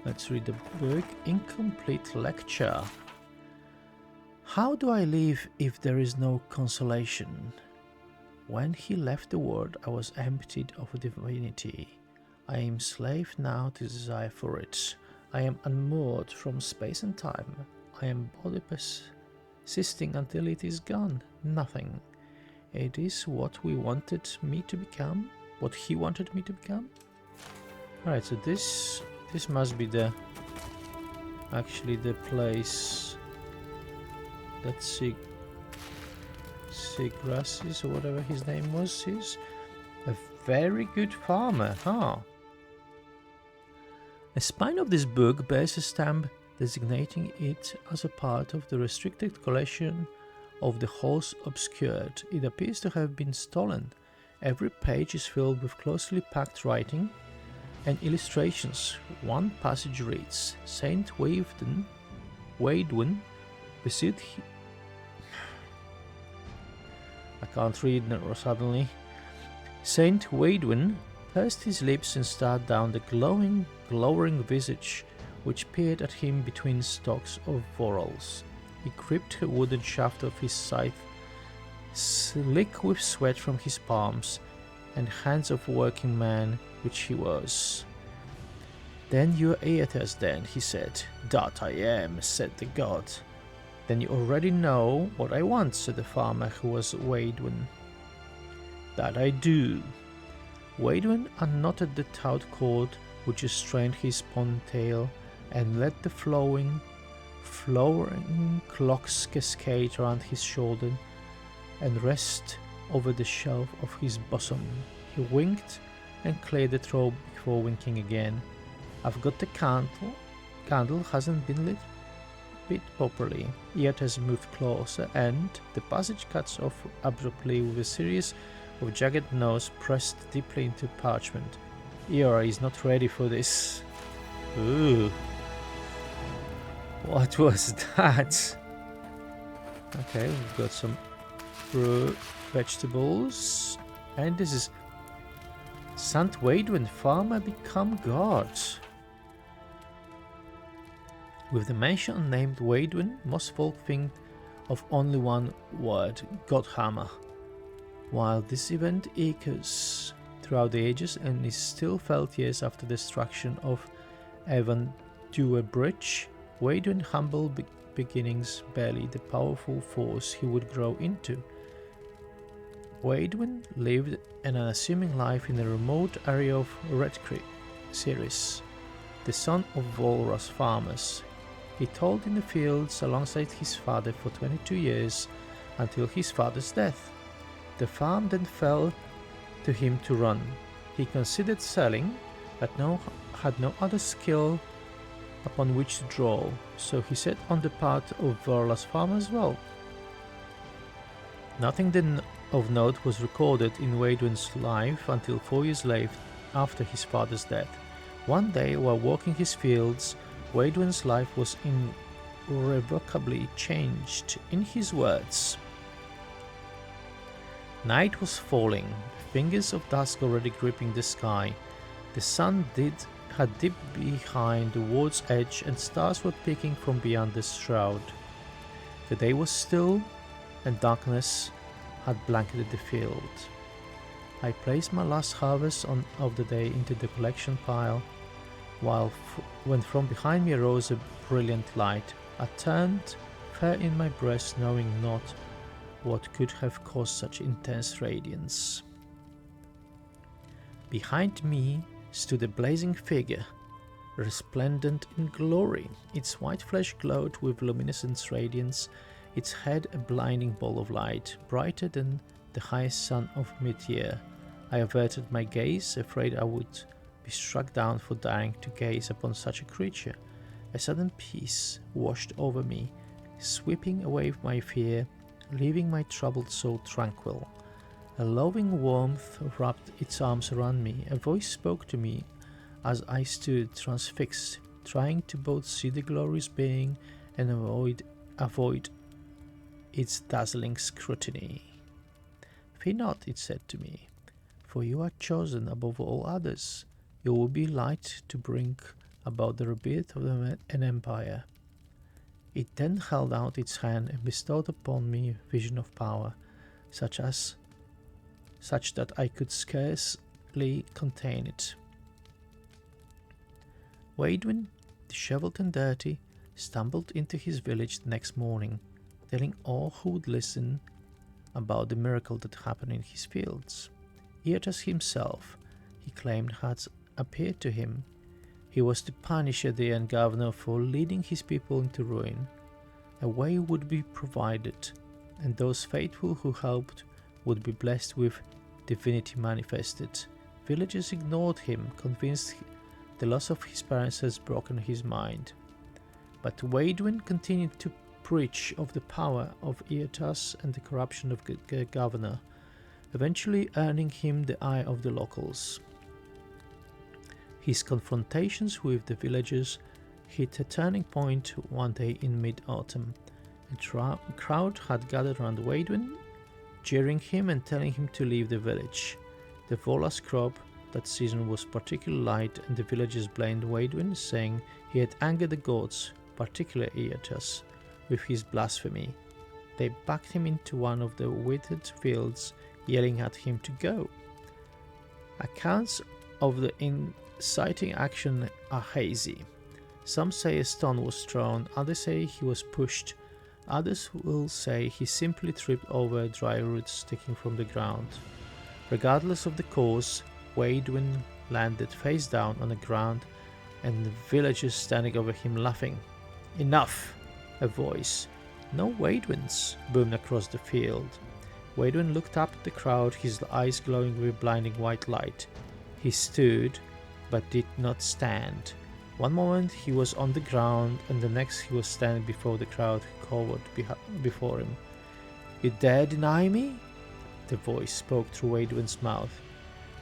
Let's read the book. Incomplete lecture. How do I live if there is no consolation? When he left the world, I was emptied of divinity. I am slave now to desire for it. I am unmoored from space and time. I am body persisting until it is gone. Nothing. It is what we wanted me to become. What he wanted me to become. Alright, so this must be the actually the place that Segrassis or whatever his name was is. A very good farmer, huh? The spine of this book bears a stamp designating it as a part of the restricted collection of the Halls Obscured. It appears to have been stolen. Every page is filled with closely packed writing and illustrations. One passage reads, Saint Waidwin visit I can't read suddenly. Saint Waidwin pursed his lips and stared down the glowering visage which peered at him between stalks of laurels. He gripped a wooden shaft of his scythe, slick with sweat from his palms and hands of working man which he was. Then you are Eothas then, he said. That I am, said the god. Then you already know what I want, said the farmer who was Waidwin. That I do. Waidwin unknotted the taut cord which restrained his ponytail and let the flowing clocks cascade around his shoulder and rest over the shelf of his bosom. He winked and cleared the throat before winking again. I've got the candle. Candle hasn't been lit properly. Yet has moved closer, and the passage cuts off abruptly with a series of jagged nose pressed deeply into parchment. Eora is not ready for this. Ooh. What was that? Okay, we've got some fruit, vegetables, and this is Saint Waidwin, farmer become god. With the mention unnamed Waidwin, most folk think of only one word, Godhammer. While this event echoes throughout the ages and is still felt years after the destruction of Avowed Bridge, Waidwin humble beginnings barely the powerful force he would grow into. Waidwin lived an unassuming life in a remote area of Red Creek, Ceres, the son of Walrus farmers. He toiled in the fields alongside his father for 22 years until his father's death. The farm then fell to him to run. He considered selling, but had no other skill upon which to draw, so he set on the path of Vorla's farm as well. Nothing then of note was recorded in Weidwin's life until 4 years later, after his father's death. One day, while walking his fields, Weidwin's life was irrevocably changed. In his words, night was falling, fingers of dusk already gripping the sky. The sun had dipped behind the ward's edge and stars were peeking from beyond the shroud. The day was still and darkness had blanketed the field. I placed my last harvest of the day into the collection pile, when from behind me arose a brilliant light. I turned, fair in my breast, knowing not what could have caused such intense radiance. Behind me stood a blazing figure, resplendent in glory. Its white flesh glowed with luminescent radiance, its head a blinding ball of light, brighter than the highest sun of mid-year. I averted my gaze, afraid I would be struck down for daring to gaze upon such a creature. A sudden peace washed over me, sweeping away my fear, leaving my troubled soul tranquil. A loving warmth wrapped its arms around me. A voice spoke to me as I stood transfixed, trying to both see the glorious being and avoid its dazzling scrutiny. Fear not, it said to me, for you are chosen above all others. You will be light to bring about the rebirth of an empire. It then held out its hand and bestowed upon me a vision of power, such that I could scarcely contain it. Weidwin, dishevelled and dirty, stumbled into his village the next morning, telling all who would listen about the miracle that happened in his fields. Eothas himself, he claimed, had appeared to him. He was to punish the young governor for leading his people into ruin. A way would be provided, and those faithful who helped would be blessed with divinity manifested. Villagers ignored him, convinced the loss of his parents has broken his mind. But Weidwin continued to preach of the power of Eothas and the corruption of the governor, eventually earning him the eye of the locals. His confrontations with the villagers hit a turning point one day in mid-autumn. A crowd had gathered around Weidwin, jeering him and telling him to leave the village. The Vorla's crop that season was particularly light, and the villagers blamed Weidwin, saying he had angered the gods, particularly Eothas, with his blasphemy. They backed him into one of the withered fields, yelling at him to go. Accounts of the inciting action are hazy. Some say a stone was thrown, others say he was pushed, others will say he simply tripped over dry roots sticking from the ground. Regardless of the cause, Weidwin landed face down on the ground, and the villagers standing over him laughing. Enough! A voice, no Weidwins, boomed across the field. Weidwin looked up at the crowd, his eyes glowing with blinding white light. He stood, but did not stand. One moment he was on the ground, and the next he was standing before the crowd who cowered before him. You dare deny me? The voice spoke through Weidwin's mouth.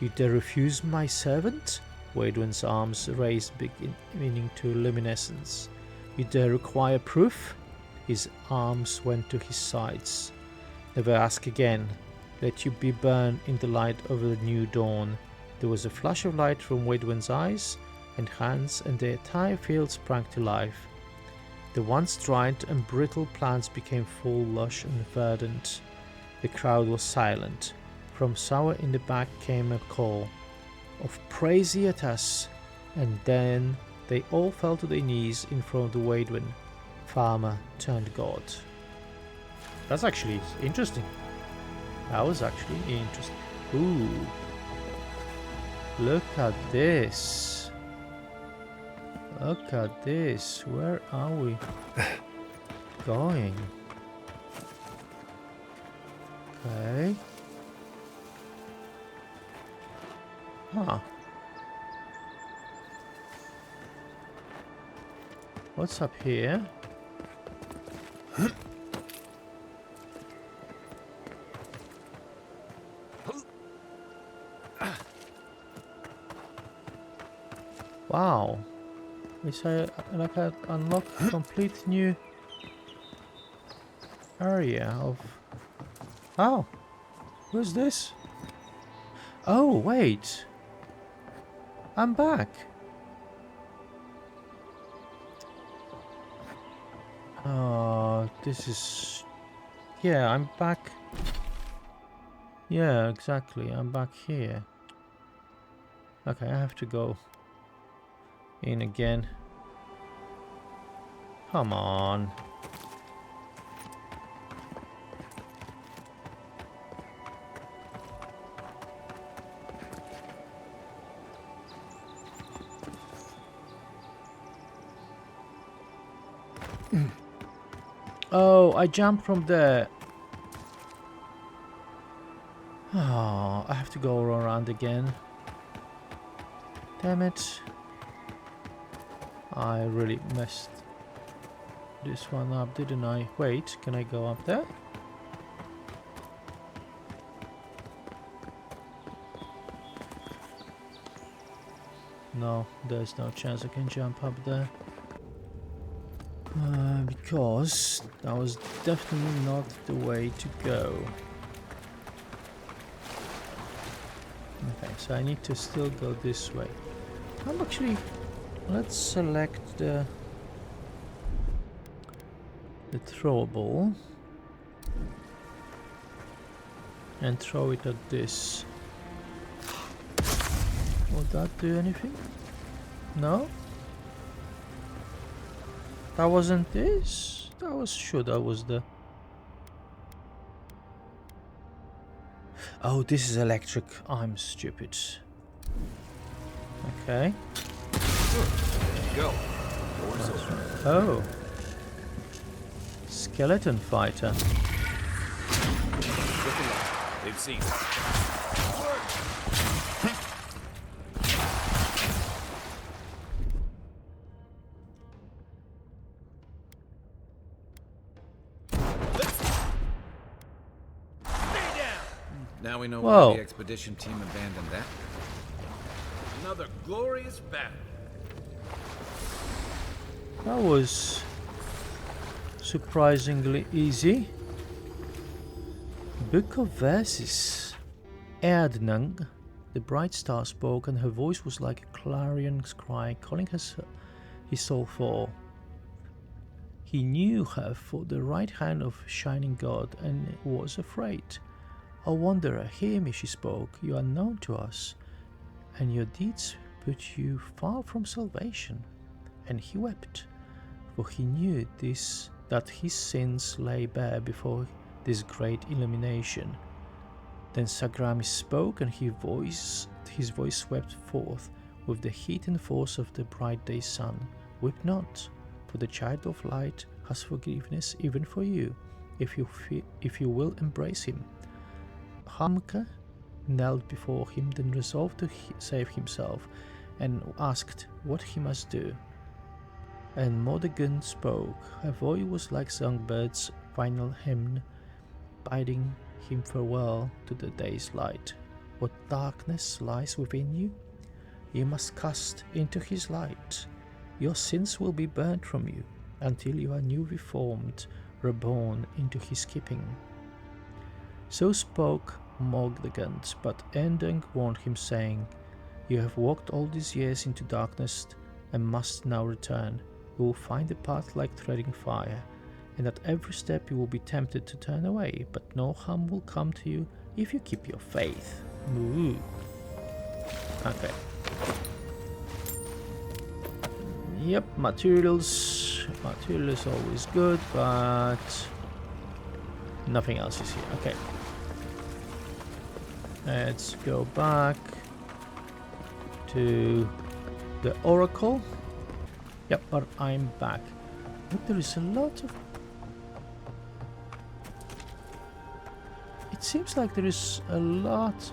You dare refuse my servant? Weidwin's arms raised, beginning to luminescence. You dare require proof? His arms went to his sides. Never ask again. Let you be burned in the light of the new dawn. There was a flash of light from Weidwin's eyes and hands, and the entire field sprang to life. The once dried and brittle plants became full, lush and verdant. The crowd was silent. From somewhere in the back came a call of praise Eothas, and then they all fell to their knees in front of the Weidwin, farmer turned god. That's actually interesting. That was actually interesting. Ooh. Look at this. Look at this. Where are we going? Okay. Huh. What's up here? Wow. It's like I unlocked a complete new area of... Oh! Who's this? Oh, wait! I'm back! Oh, this is... Yeah, I'm back. Yeah, exactly. I'm back here. Okay, I have to go in again. Come on. Oh, I jumped from there. Oh, I have to go around again. Damn it. I really messed this one up, didn't I? Wait, can I go up there? No, there's no chance I can jump up there. Because that was definitely not the way to go. Okay, so I need to still go this way. I'm actually... Let's select the throwable and throw it at this. Will that do anything? No? That wasn't this? That was sure that was the... Oh, this is electric. I'm stupid. Okay. Go. Oh. Skeleton fighter. They've seen. Now we know Whoa. why the expedition team abandoned that. Another glorious battle. That was surprisingly easy. Book of Verses. Erdnung, the bright star spoke, and her voice was like a clarion cry calling his soul for. He knew her for the right hand of shining god and was afraid. O wanderer, hear me, she spoke. You are known to us, and your deeds put you far from salvation. And he wept, for he knew that his sins lay bare before this great illumination. Then Sargamis spoke, and his voice swept forth with the heat and force of the bright day sun. Weep not, for the child of light has forgiveness even for you, if you will embrace him. Hamka knelt before him, then resolved to save himself, and asked what he must do. And Mordegun spoke. Her voice was like songbird's final hymn, bidding him farewell to the day's light. What darkness lies within you? You must cast into his light. Your sins will be burnt from you, until you are new reformed, reborn into his keeping. So spoke Mordegun, but Endung warned him, saying, You have walked all these years into darkness, and must now return. You will find the path like threading fire, and at every step you will be tempted to turn away, but no harm will come to you if you keep your faith. Ooh. Okay. Yep, materials. Material is always good, but nothing else is here. Okay. Let's go back to the Oracle. Yep, but I'm back. But there is a lot of... It seems like there is a lot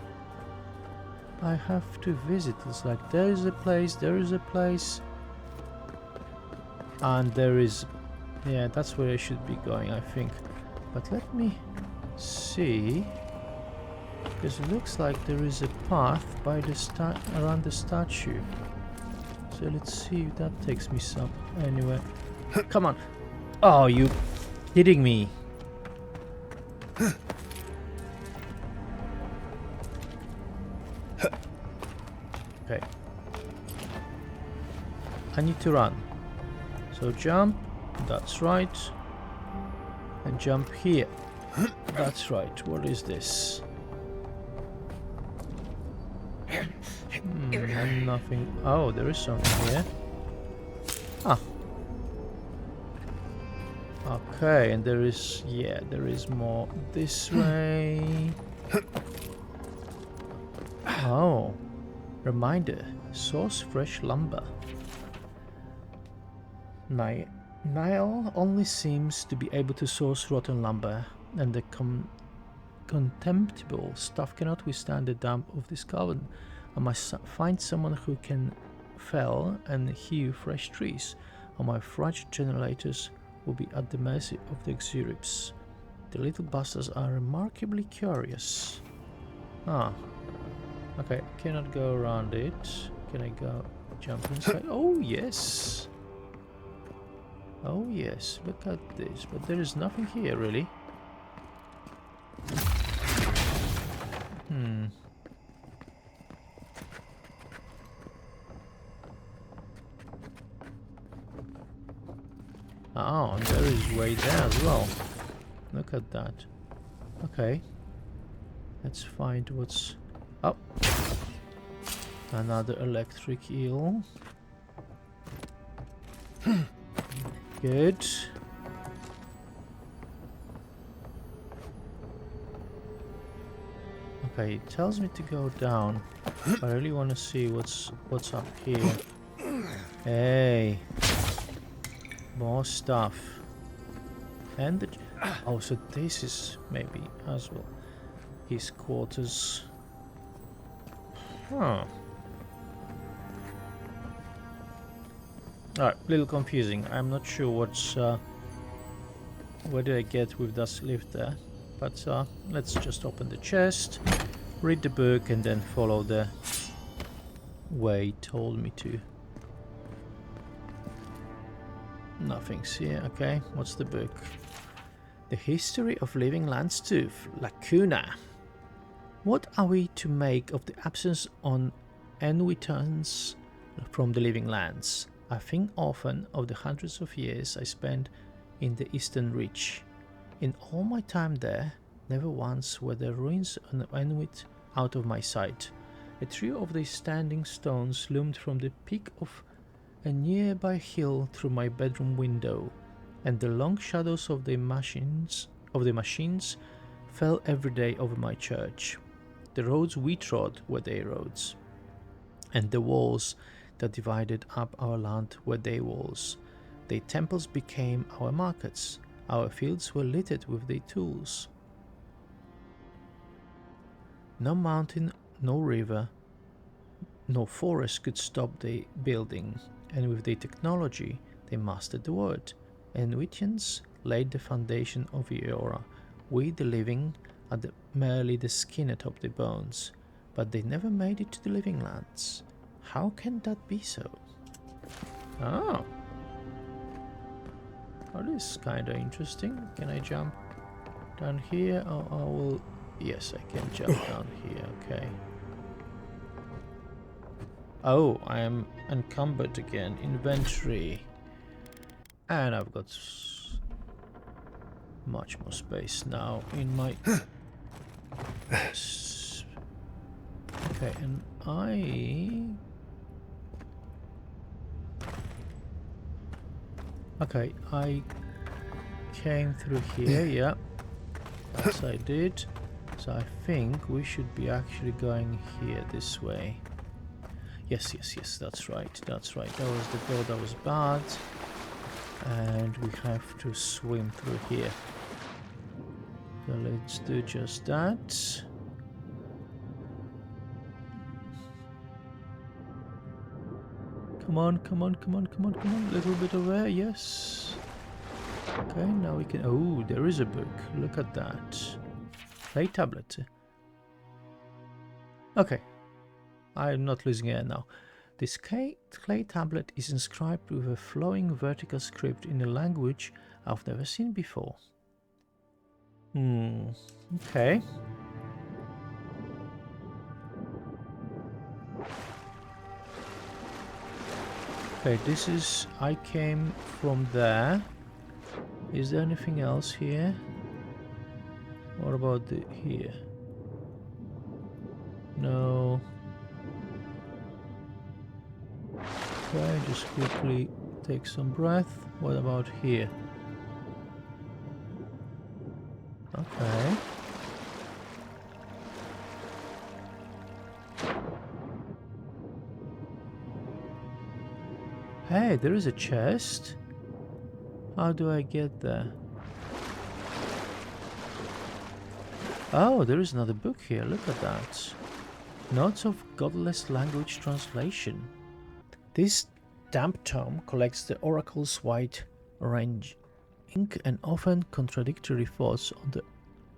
I have to visit. It's like there is a place, there is a place. And there is... yeah, that's where I should be going, I think. But let me see... because it looks like there is a path by the around the statue. So let's see if that takes me some anywhere. Come on! Oh, you kidding me? Okay. I need to run. So jump. That's right. And jump here. That's right. What is this? Nothing. Oh, there is something here. Ah. Okay, and there is... yeah, there is more this way. Oh. Reminder. Source fresh lumber. Nile only seems to be able to source rotten lumber, and the contemptible stuff cannot withstand the damp of this cavern. I must find someone who can fell and hew fresh trees, or my fragile generators will be at the mercy of the Xerips. The little bastards are remarkably curious. Ah. Okay, I cannot go around it. Can I go jump inside? Oh, yes. Oh, yes. Look at this. But there is nothing here, really. Oh, and there is way there as well. Look at that. Okay. Let's find what's up. Another electric eel. Good. Okay, it tells me to go down. I really want to see what's up here. Hey. More stuff. And the... oh, so this is maybe as well his quarters. Huh. Alright, little confusing. I'm not sure what's what did I get with that lift there. But let's just open the chest, read the book, and then follow the way it told me to. Nothing's here. Okay, what's the book? The History of Living Lands 2, Lacuna. What are we to make of the absence on Enwitans from the Living Lands? I think often of the hundreds of years I spent in the Eastern Reach. In all my time there, never once were the ruins on Enwit out of my sight. A trio of these standing stones loomed from the peak of a nearby hill through my bedroom window, and the long shadows of the machines fell every day over my church. The roads we trod were their roads, and the walls that divided up our land were their walls. Their temples became our markets. Our fields were littered with their tools. No mountain, no river, no forest could stop their building, and with their technology they mastered the word. Enwitians laid the foundation of Whre. We, the living, are merely the skin atop the bones, but they never made it to the living lands. How can that be so? Oh. Oh, this is kinda interesting. Can I jump down here? Oh, I will... yes, I can jump down here, okay. Oh, I am encumbered again. Inventory. And I've got much more space now in my... okay, and I... okay, I came through here, yeah. Yes, I did. So I think we should be actually going here this way. Yes, yes, yes, that's right, that's right. That was the door that was bad. And we have to swim through here. So let's do just that. Come on, come on, come on, come on, come on. Little bit of air, yes. Okay, now we can... Oh, there is a book. Look at that. Clay tablet. Okay. I'm not losing air now. This clay tablet is inscribed with a flowing vertical script in a language I've never seen before. Okay. Okay, this is... I came from there. Is there anything else here? What about here? No. Okay, just quickly take some breath. What about here? Okay. Hey, there is a chest. How do I get there? Oh, there is another book here. Look at that. Notes of Godless Language Translation. This damp tome collects the oracle's wide range ink and often contradictory thoughts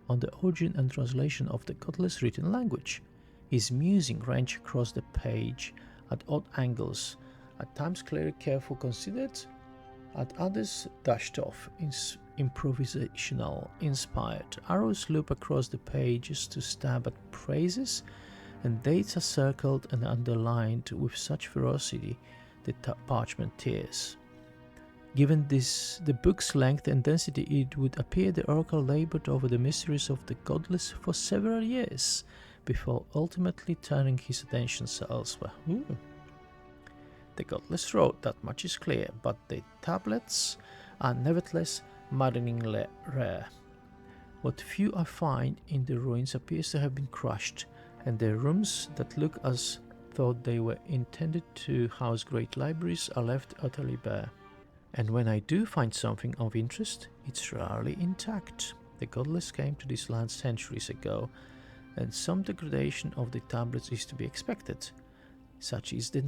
on the origin and translation of the godless written language. His musing range across the page at odd angles, at times clearly careful considered, at others dashed off, improvisational, inspired. Arrows loop across the pages to stab at phrases, and dates are circled and underlined with such ferocity the parchment tears. Given the book's length and density, it would appear the oracle labored over the mysteries of the godless for several years, before ultimately turning his attentions elsewhere. The godless wrote, that much is clear, but the tablets are nevertheless maddeningly rare. What few I find in the ruins appears to have been crushed, and the rooms that look as though they were intended to house great libraries are left utterly bare. And when I do find something of interest, it's rarely intact. The godless came to this land centuries ago, and some degradation of the tablets is to be expected. Such is the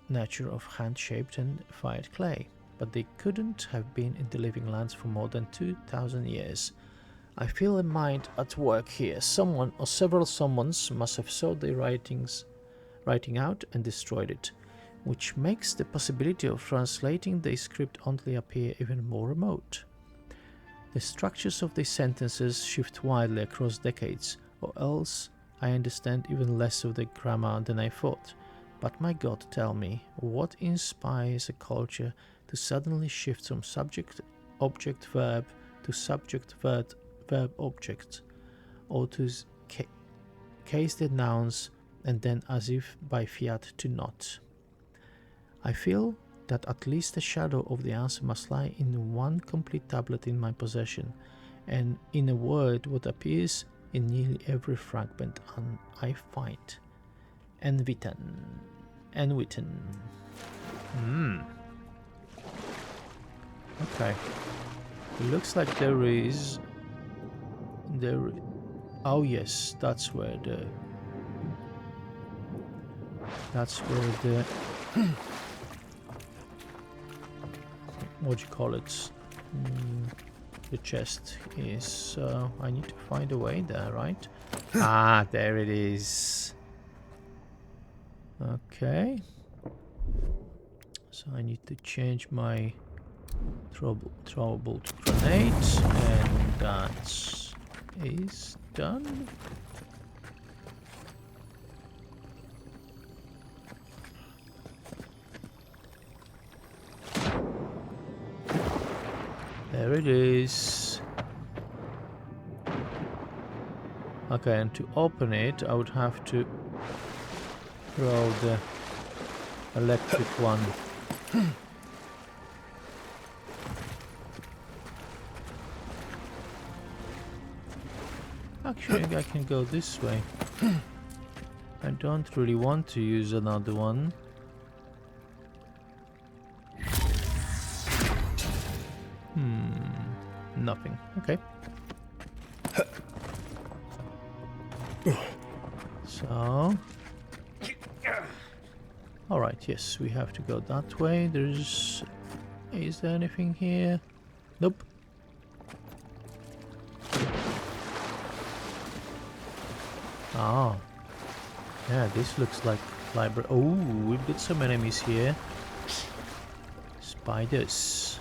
nature of hand-shaped and fired clay, but they couldn't have been in the living lands for more than 2,000 years. I feel a mind at work here. Someone or several someones must have sought the writing out and destroyed it, which makes the possibility of translating the script only appear even more remote. The structures of the sentences shift widely across decades, or else I understand even less of the grammar than I thought. But my God, tell me, what inspires a culture to suddenly shift from subject, object, verb to subject, verb, object, or to case the nouns and then as if by fiat to not? I feel that at least a shadow of the answer must lie in one complete tablet in my possession, and in a word what appears in nearly every fragment I find. Enwitten. Okay. It looks like there is... Oh yes, that's where the... what do you call it? The chest is... So I need to find a way there, right? Ah, there it is. Okay. So I need to change my throwable to grenades, and that is done. There it is. Okay, and to open it I would have to throw the electric one. Actually, I can go this way. I don't really want to use another one. Nothing. Okay. So Alright, yes, we have to go that way. Is there anything here? Nope. Ah. Yeah, this looks like library. Oh, we've got some enemies here. Spiders.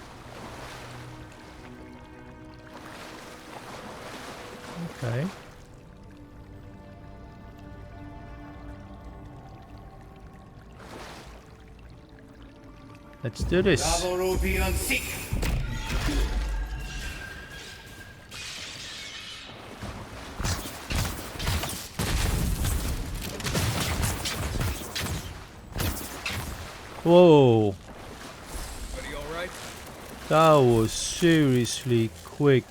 Okay. Let's do this. Whoa. Are you alright? That was seriously quick.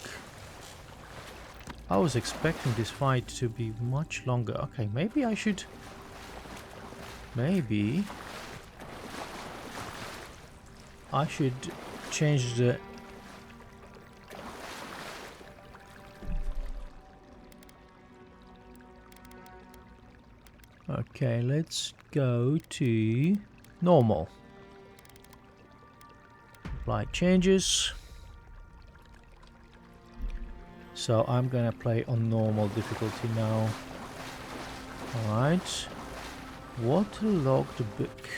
I was expecting this fight to be much longer. Okay, maybe I should... Maybe... I should change the... Okay, let's go to normal. Apply changes. So I'm gonna play on normal difficulty now. Alright. Waterlogged book.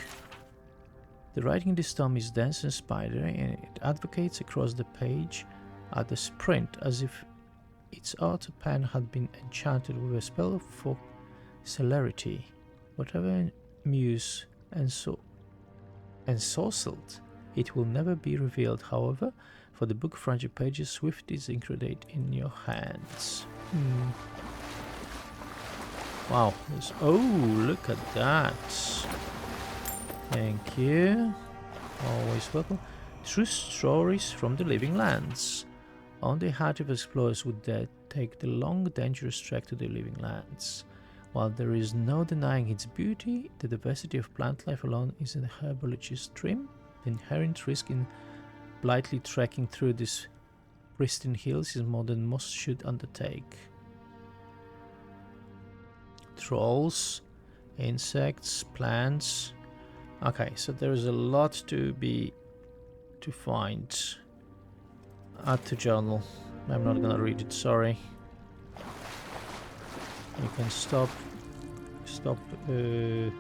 The writing in this tome is dense and spidery, and it advocates across the page at a sprint as if its author pen had been enchanted with a spell for celerity. Whatever muse ensorcelled, it will never be revealed, however, for the book fragile pages swift disintegrate in your hands. Wow. Oh, look at that. Thank you. Always welcome. True stories from the living lands. Only hardy explorers would dare take the long, dangerous trek to the living lands. While there is no denying its beauty, the diversity of plant life alone is a herbologist's dream. The inherent risk in blithely trekking through these pristine hills is more than most should undertake. Trolls, insects, plants. Okay, so there is a lot to find. Add to journal. I'm not gonna read it, sorry. You can stop the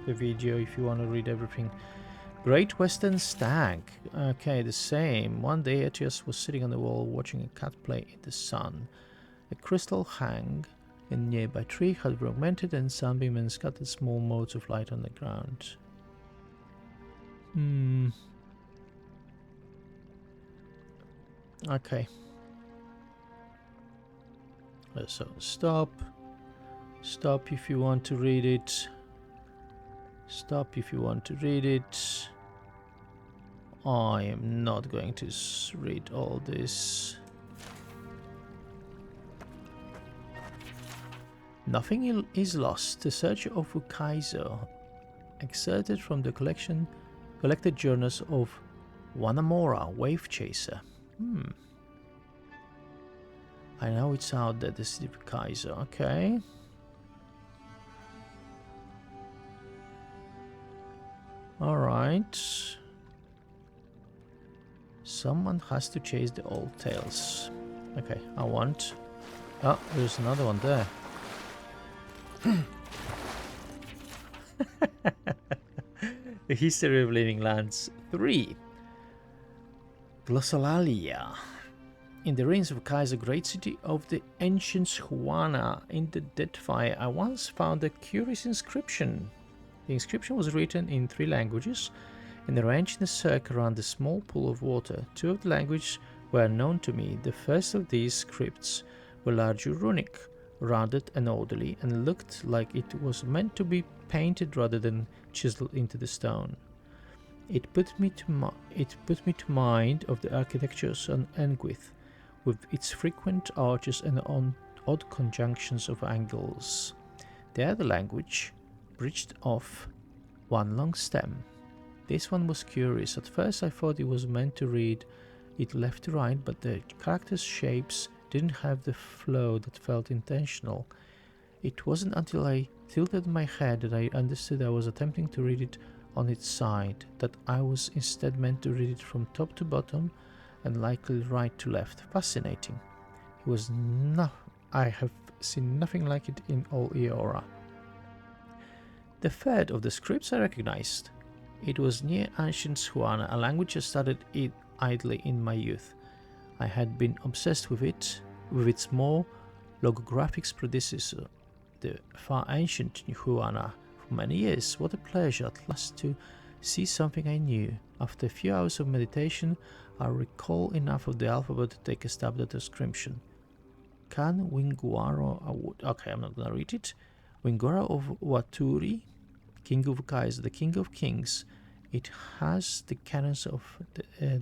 video if you want to read everything. Great Western Stag. Okay, the same. One day Eothas was sitting on the wall watching a cat play in the sun. A crystal hang in a nearby tree had fragmented and sunbeam and scattered small motes of light on the ground. Okay. So stop. Stop if you want to read it. Stop if you want to read it. I am not going to read all this. Nothing is lost. The search of Ukaizo, excerpted from the collected journals of Wanamora, Wave Chaser. I know it's out there, the city of Ukaizo. Okay. Alright. Someone has to chase the old tales. Okay, I want... Oh, there's another one there. The History of Living Lands 3. Glossolalia. In the ruins of Kaiser, great city of the ancient Juana in the Deadfire, I once found a curious inscription. The inscription was written in 3 languages and arranged in a circle around a small pool of water. 2 of the languages were known to me. The first of these scripts were largely runic, rounded and orderly, and looked like it was meant to be painted rather than chiseled into the stone. It put me to mind of the architectures on Engwith, with its frequent arches and odd conjunctions of angles. The other language bridged off one long stem. This one was curious. At first I thought it was meant to read it left to right, but the characters' shapes didn't have the flow that felt intentional. It wasn't until I tilted my head that I understood I was attempting to read it on its side, that I was instead meant to read it from top to bottom and likely right to left. Fascinating. It was I have seen nothing like it in all Eora. The third of the scripts I recognized. It was near ancient Whre, a language I studied idly in my youth. I had been obsessed with it, with its more logographic predecessor, the far ancient Whre, for many years. What a pleasure at last to see something I knew. After a few hours of meditation, I recall enough of the alphabet to take a stab at the inscription. Can Winguaro, okay, I'm not gonna read it. Winguaro of Waturi, King of Kais, the King of Kings. It has the canons of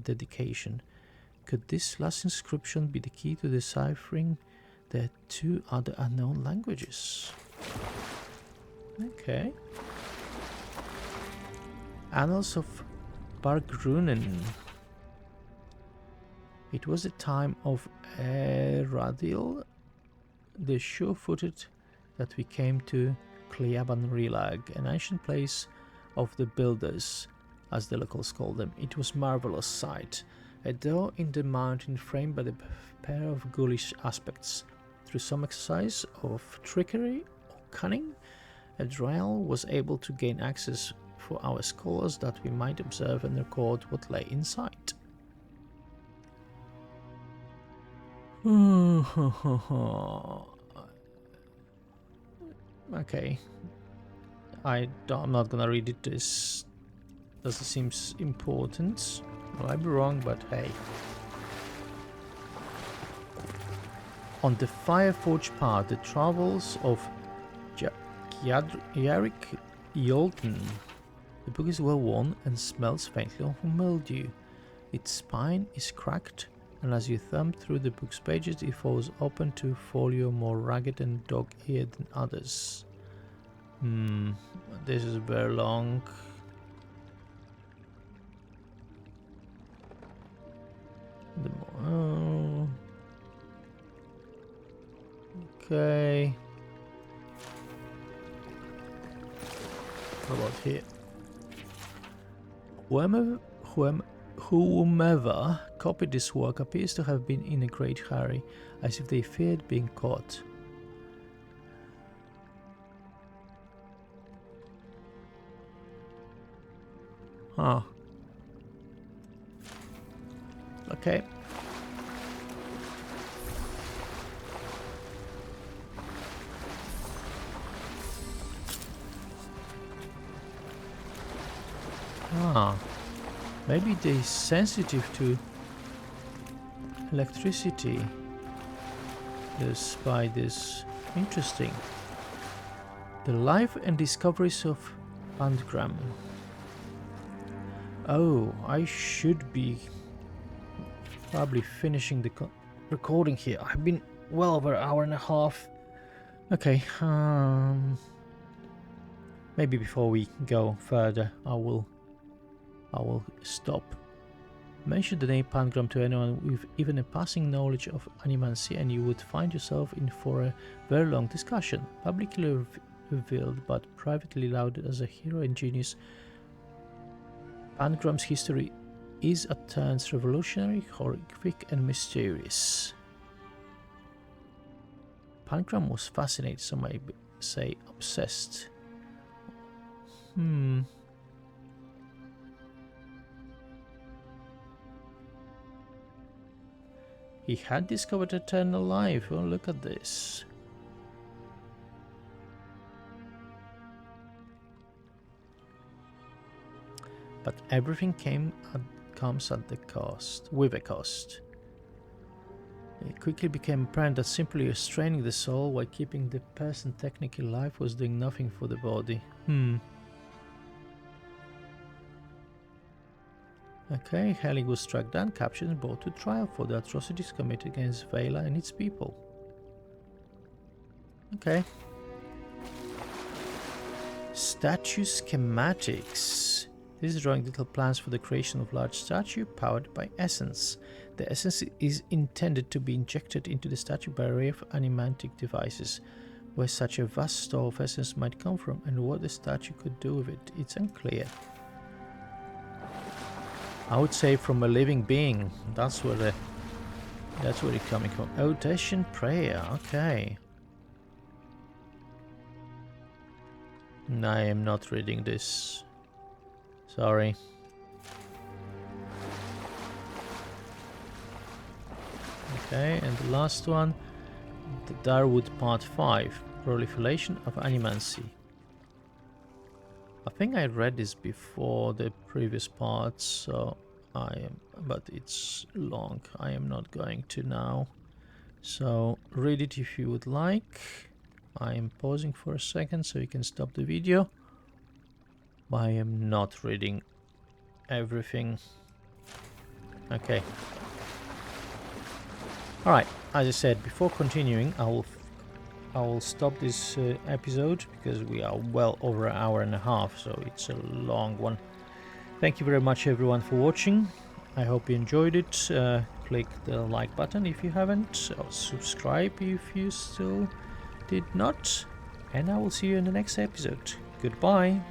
dedication. Could this last inscription be the key to deciphering the two other unknown languages? Okay. Annals of Bargrunen. It was the time of Eradil, the sure-footed, that we came to Cleaban Rilag, an ancient place of the builders, as the locals call them. It was a marvelous sight. A door in the mountain framed by the pair of ghoulish aspects. Through some exercise of trickery or cunning, a Drael was able to gain access for our scholars that we might observe and record what lay inside. Okay. I'm not gonna read it. This doesn't seem important. Well, I'd be wrong, but hey. On the Fireforge path, the travels of Yarik Yolten. The book is well worn and smells faintly of mildew. Its spine is cracked, and as you thumb through the book's pages, it falls open to a folio more ragged and dog-eared than others. This is very long. Okay. What about here? Whomever copied this work appears to have been in a great hurry, as if they feared being caught. Huh. Okay. Maybe they're sensitive to electricity. The spiders. Interesting. The life and discoveries of Pilgrim. Oh, I should be probably finishing the recording here. I've been well over an hour and a half. Okay, maybe before we go further, I will stop. Mention the name Pilgrim to anyone with even a passing knowledge of animancy, and you would find yourself in for a very long discussion, publicly revealed but privately lauded as a hero and genius. Pilgrim's history is at turns revolutionary, horrific, and mysterious. Pilgrim was fascinated, some might say obsessed. He had discovered eternal life. Oh, look at this. But everything comes at the cost, with a cost. It quickly became apparent that simply restraining the soul while keeping the person technically alive was doing nothing for the body. Okay, Helig was struck down, captured and brought to trial for the atrocities committed against Vela and its people. Okay. Statue schematics. This is drawing little plans for the creation of large statue powered by essence. The essence is intended to be injected into the statue by a array of animantic devices. Where such a vast store of essence might come from and what the statue could do with it, it's unclear. I would say from a living being. That's where it's coming from. Audacian prayer. Okay. I am not reading this. Sorry. Okay, and the last one, the Darwood Part 5, Proliferation of Animancy. I think I read this before the previous parts, so but it's long. I am not going to now. So read it if you would like. I am pausing for a second so you can stop the video. I am not reading everything. Okay. Alright, as I said, before continuing, I will stop this episode because we are well over an hour and a half, so it's a long one. Thank you very much everyone for watching. I hope you enjoyed it. Click the like button if you haven't, or subscribe if you still did not, and I will see you in the next episode. Goodbye.